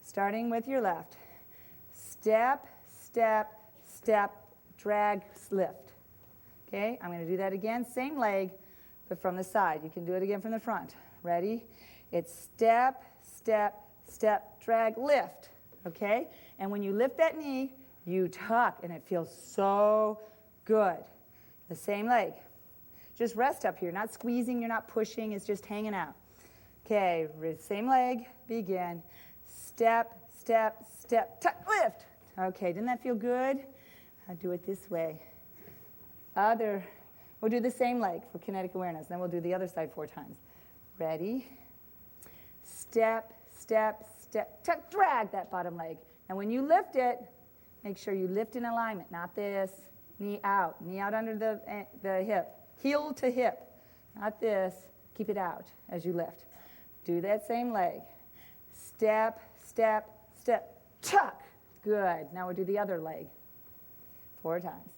Starting with your left. Step, step, step, drag, lift. Okay, I'm going to do that again. Same leg, but from the side. You can do it again from the front. Ready? It's step, step, step, drag, lift. Okay? And when you lift that knee, you tuck, and it feels so good. The same leg. Just rest up here. Not squeezing, you're not pushing, it's just hanging out. Okay, same leg, begin. Step, step, step, tuck, lift. Okay, didn't that feel good? I'll do it this way. We'll do the same leg for kinetic awareness. Then we'll do the other side 4 times. Ready? Step, step, step, tuck, drag that bottom leg. And when you lift it, make sure you lift in alignment, not this. Knee out under the hip. Heel to hip, not this. Keep it out as you lift. Do that same leg. Step, step, step, tuck. Good. Now we'll do the other leg 4 times.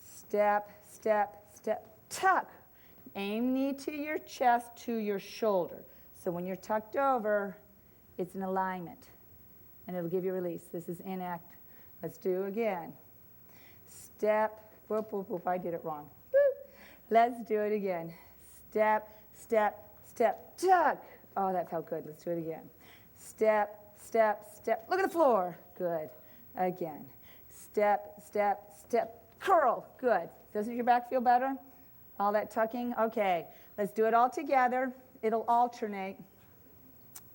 Step, step, step, tuck. Aim knee to your chest, to your shoulder. So when you're tucked over, it's an alignment, and it'll give you release. This is inact. Let's do again. Step, whoop, whoop, whoop, I did it wrong. Whoop. Let's do it again. Step, step, step, tuck. Oh, that felt good. Let's do it again. Step, step, step. Look at the floor. Good. Again. Step, step, step. Curl. Good. Doesn't your back feel better? All that tucking? Okay. Let's do it all together. It'll alternate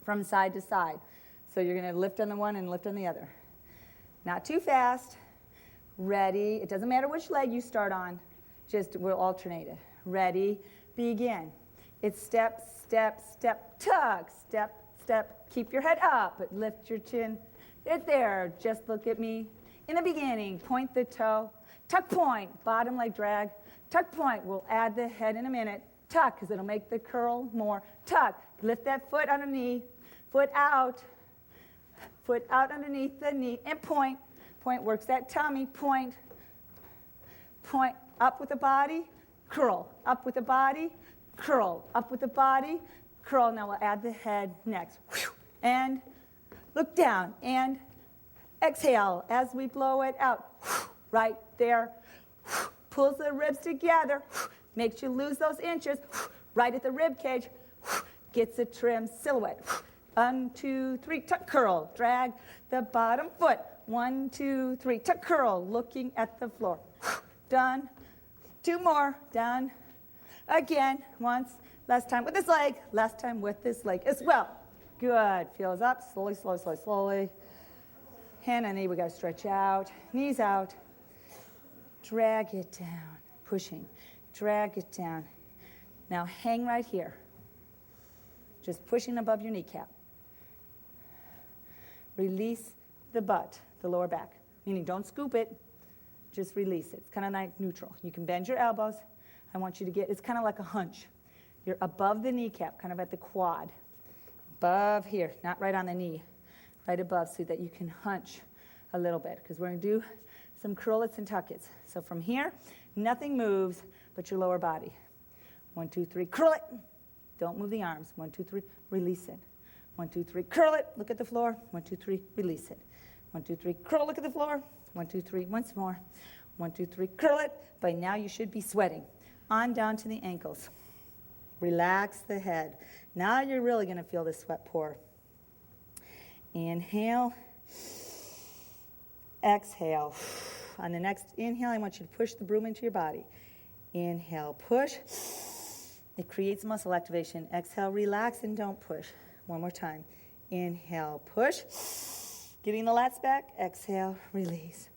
from side to side. So you're going to lift on the one and lift on the other. Not too fast. Ready. It doesn't matter which leg you start on. Just we'll alternate it. Ready. Begin. It's step, step, step, tuck. Step, step. Keep your head up, but lift your chin. It's there. Just look at me. In the beginning, point the toe. Tuck, point. Bottom leg drag. Tuck, point. We'll add the head in a minute. Tuck, because it'll make the curl more. Tuck. Lift that foot underneath. Foot out. Foot out underneath the knee. And point. Point works that tummy. Point. Point. Up with the body. Curl. Up with the body. Curl. Up with the body. Curl. Now we'll add the head next. And look down. And exhale as we blow it out. Right there. Pulls the ribs together. Makes you lose those inches. Right at the rib cage. Gets a trim silhouette. 1, 2, 3. Tuck, curl. Drag the bottom foot. 1, 2, 3. Tuck, curl. Looking at the floor. Done. 2 more. Done. Again. Once. Last time with this leg. Last time with this leg as well. Good. Feels up. Slowly, slowly, slowly, slowly. Hand and knee. We got to stretch out. Knees out. Drag it down. Pushing. Drag it down. Now hang right here. Just pushing above your kneecap. Release the butt, the lower back. Meaning don't scoop it. Just release it. It's kind of like neutral. You can bend your elbows. I want you to get, it's kind of like a hunch. You're above the kneecap, kind of at the quad. Above here, not right on the knee. Right above so that you can hunch a little bit. Because we're going to do some curlets and tuckets. So from here, nothing moves but your lower body. 1, 2, 3, curl it. Don't move the arms. 1, 2, 3, release it. 1, 2, 3, curl it. Look at the floor. 1, 2, 3, release it. 1, 2, 3, curl, look at the floor. 1, 2, 3, once more. 1, 2, 3, curl it. By now you should be sweating. On down to the ankles. Relax the head. Now you're really going to feel the sweat pour. Inhale. Exhale. On the next inhale, I want you to push the broom into your body. Inhale, push. It creates muscle activation. Exhale, relax, and don't push. One more time. Inhale, push. Getting the lats back. Exhale, release.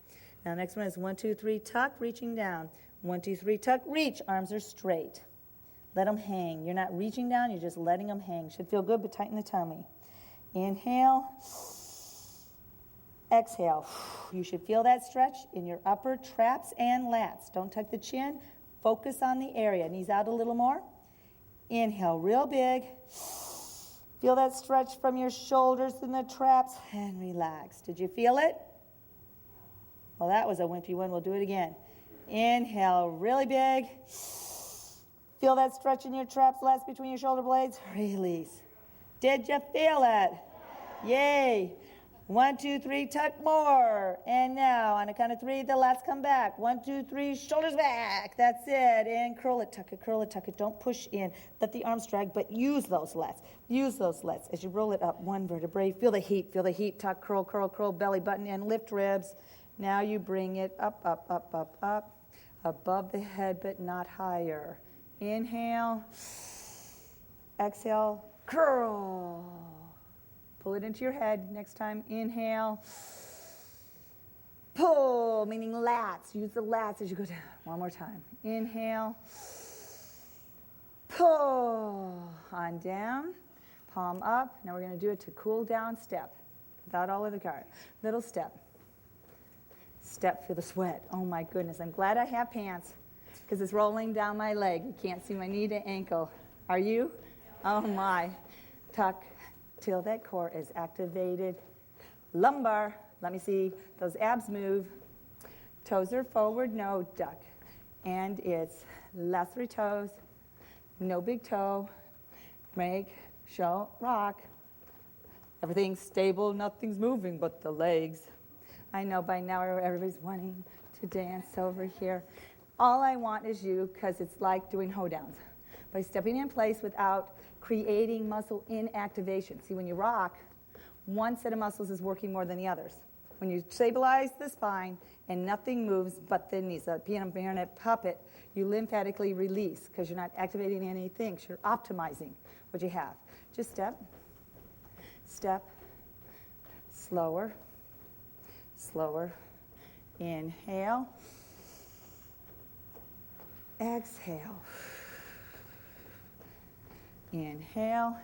Now, next one is 1, 2, 3, tuck, reaching down. 1, 2, 3, tuck, reach. Arms are straight. Let them hang. You're not reaching down, you're just letting them hang. Should feel good, but tighten the tummy. Inhale. Exhale. You should feel that stretch in your upper traps and lats. Don't tuck the chin. Focus on the area. Knees out a little more. Inhale, real big. Feel that stretch from your shoulders and the traps, and relax. Did you feel it? Well, that was a wimpy one. We'll do it again. Inhale, really big. Feel that stretch in your traps, lats between your shoulder blades. Release. Did you feel it? Yay. 1, 2, 3, tuck more. And now, on a count of 3, the lats come back. 1, 2, 3, shoulders back. That's it. And curl it, tuck it, curl it, tuck it. Don't push in. Let the arms drag, but use those lats. Use those lats as you roll it up one vertebrae. Feel the heat, feel the heat. Tuck, curl, curl, curl, belly button, and lift ribs. Now you bring it up, up, up, up, up. Above the head, but not higher. Inhale. Exhale. Curl. Pull it into your head. Next time, inhale. Pull, meaning lats. Use the lats as you go down. One more time. Inhale. Pull. On down. Palm up. Now we're going to do it to cool down step. Without all of the guard. Little step. Step, feel the sweat. Oh my goodness. I'm glad I have pants because it's rolling down my leg. You can't see my knee to ankle. Are you? Oh my. Tuck. Till that core is activated. Lumbar, let me see those abs move. Toes are forward, no duck. And it's last 3 toes, no big toe. Make, show, rock. Everything's stable, nothing's moving but the legs. I know by now everybody's wanting to dance over here. All I want is you, because it's like doing hoedowns. By stepping in place without creating muscle inactivation. See, when you rock, one set of muscles is working more than the others. When you stabilize the spine and nothing moves but the knees, a piano puppet, you lymphatically release because you're not activating anything. You're optimizing what you have. Just step, step, slower, slower. Inhale, exhale. Inhale.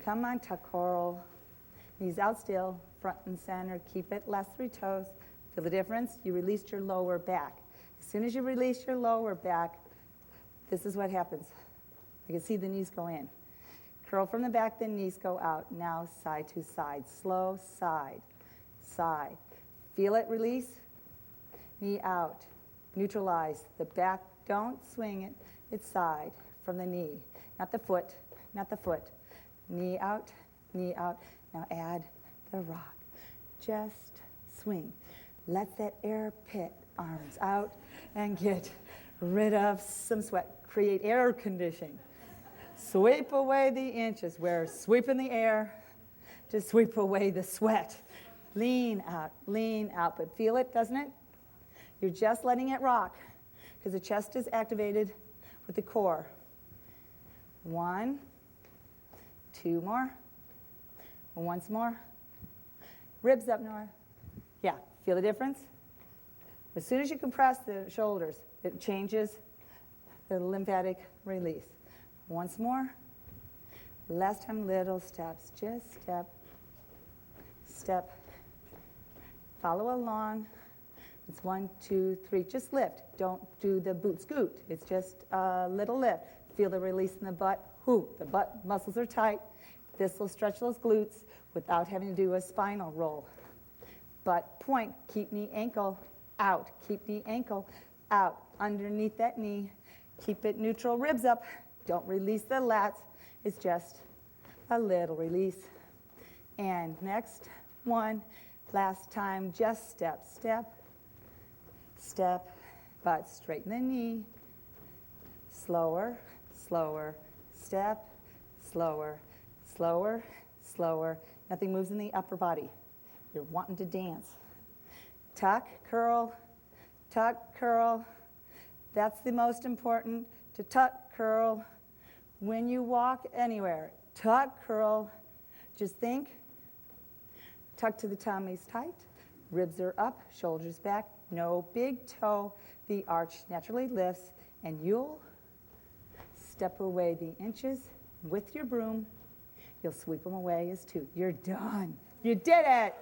Come on, tuck coral. Knees out still, front and center. Keep it, last 3 toes. Feel the difference? You released your lower back. As soon as you release your lower back, this is what happens. You can see the knees go in. Curl from the back, the knees go out. Now side to side. Slow, side, side. Feel it, release. Knee out. Neutralize. The back, don't swing it. It's side. From the knee, not the foot, not the foot. Knee out, knee out. Now add the rock. Just swing. Let that air pit, arms out, and get rid of some sweat. Create air conditioning. Sweep away the inches. We're sweeping the air to sweep away the sweat. Lean out, but feel it, doesn't it? You're just letting it rock because the chest is activated with the core. 1, 2 more. Once more. Ribs up, Nora. Yeah, feel the difference? As soon as you compress the shoulders, it changes the lymphatic release. Once more. Last time, little steps. Just step, step. Follow along. It's 1, 2, 3. Just lift. Don't do the boot scoot. It's just a little lift. Feel the release in the butt. The butt muscles are tight. This will stretch those glutes without having to do a spinal roll. Butt point. Keep knee ankle out. Keep knee ankle out. Underneath that knee. Keep it neutral. Ribs up. Don't release the lats. It's just a little release. And next one. Last time. Just step, step, step. But straighten the knee. Slower, slower, step, slower, slower, slower. Nothing moves in the upper body. You're wanting to dance. Tuck, curl, tuck, curl. That's the most important, to tuck, curl. When you walk anywhere, tuck, curl. Just think, tuck to the tummies tight. Ribs are up, shoulders back, no big toe. The arch naturally lifts And you'll step away the inches with your broom. You'll sweep them away as 2. You're done. You did it.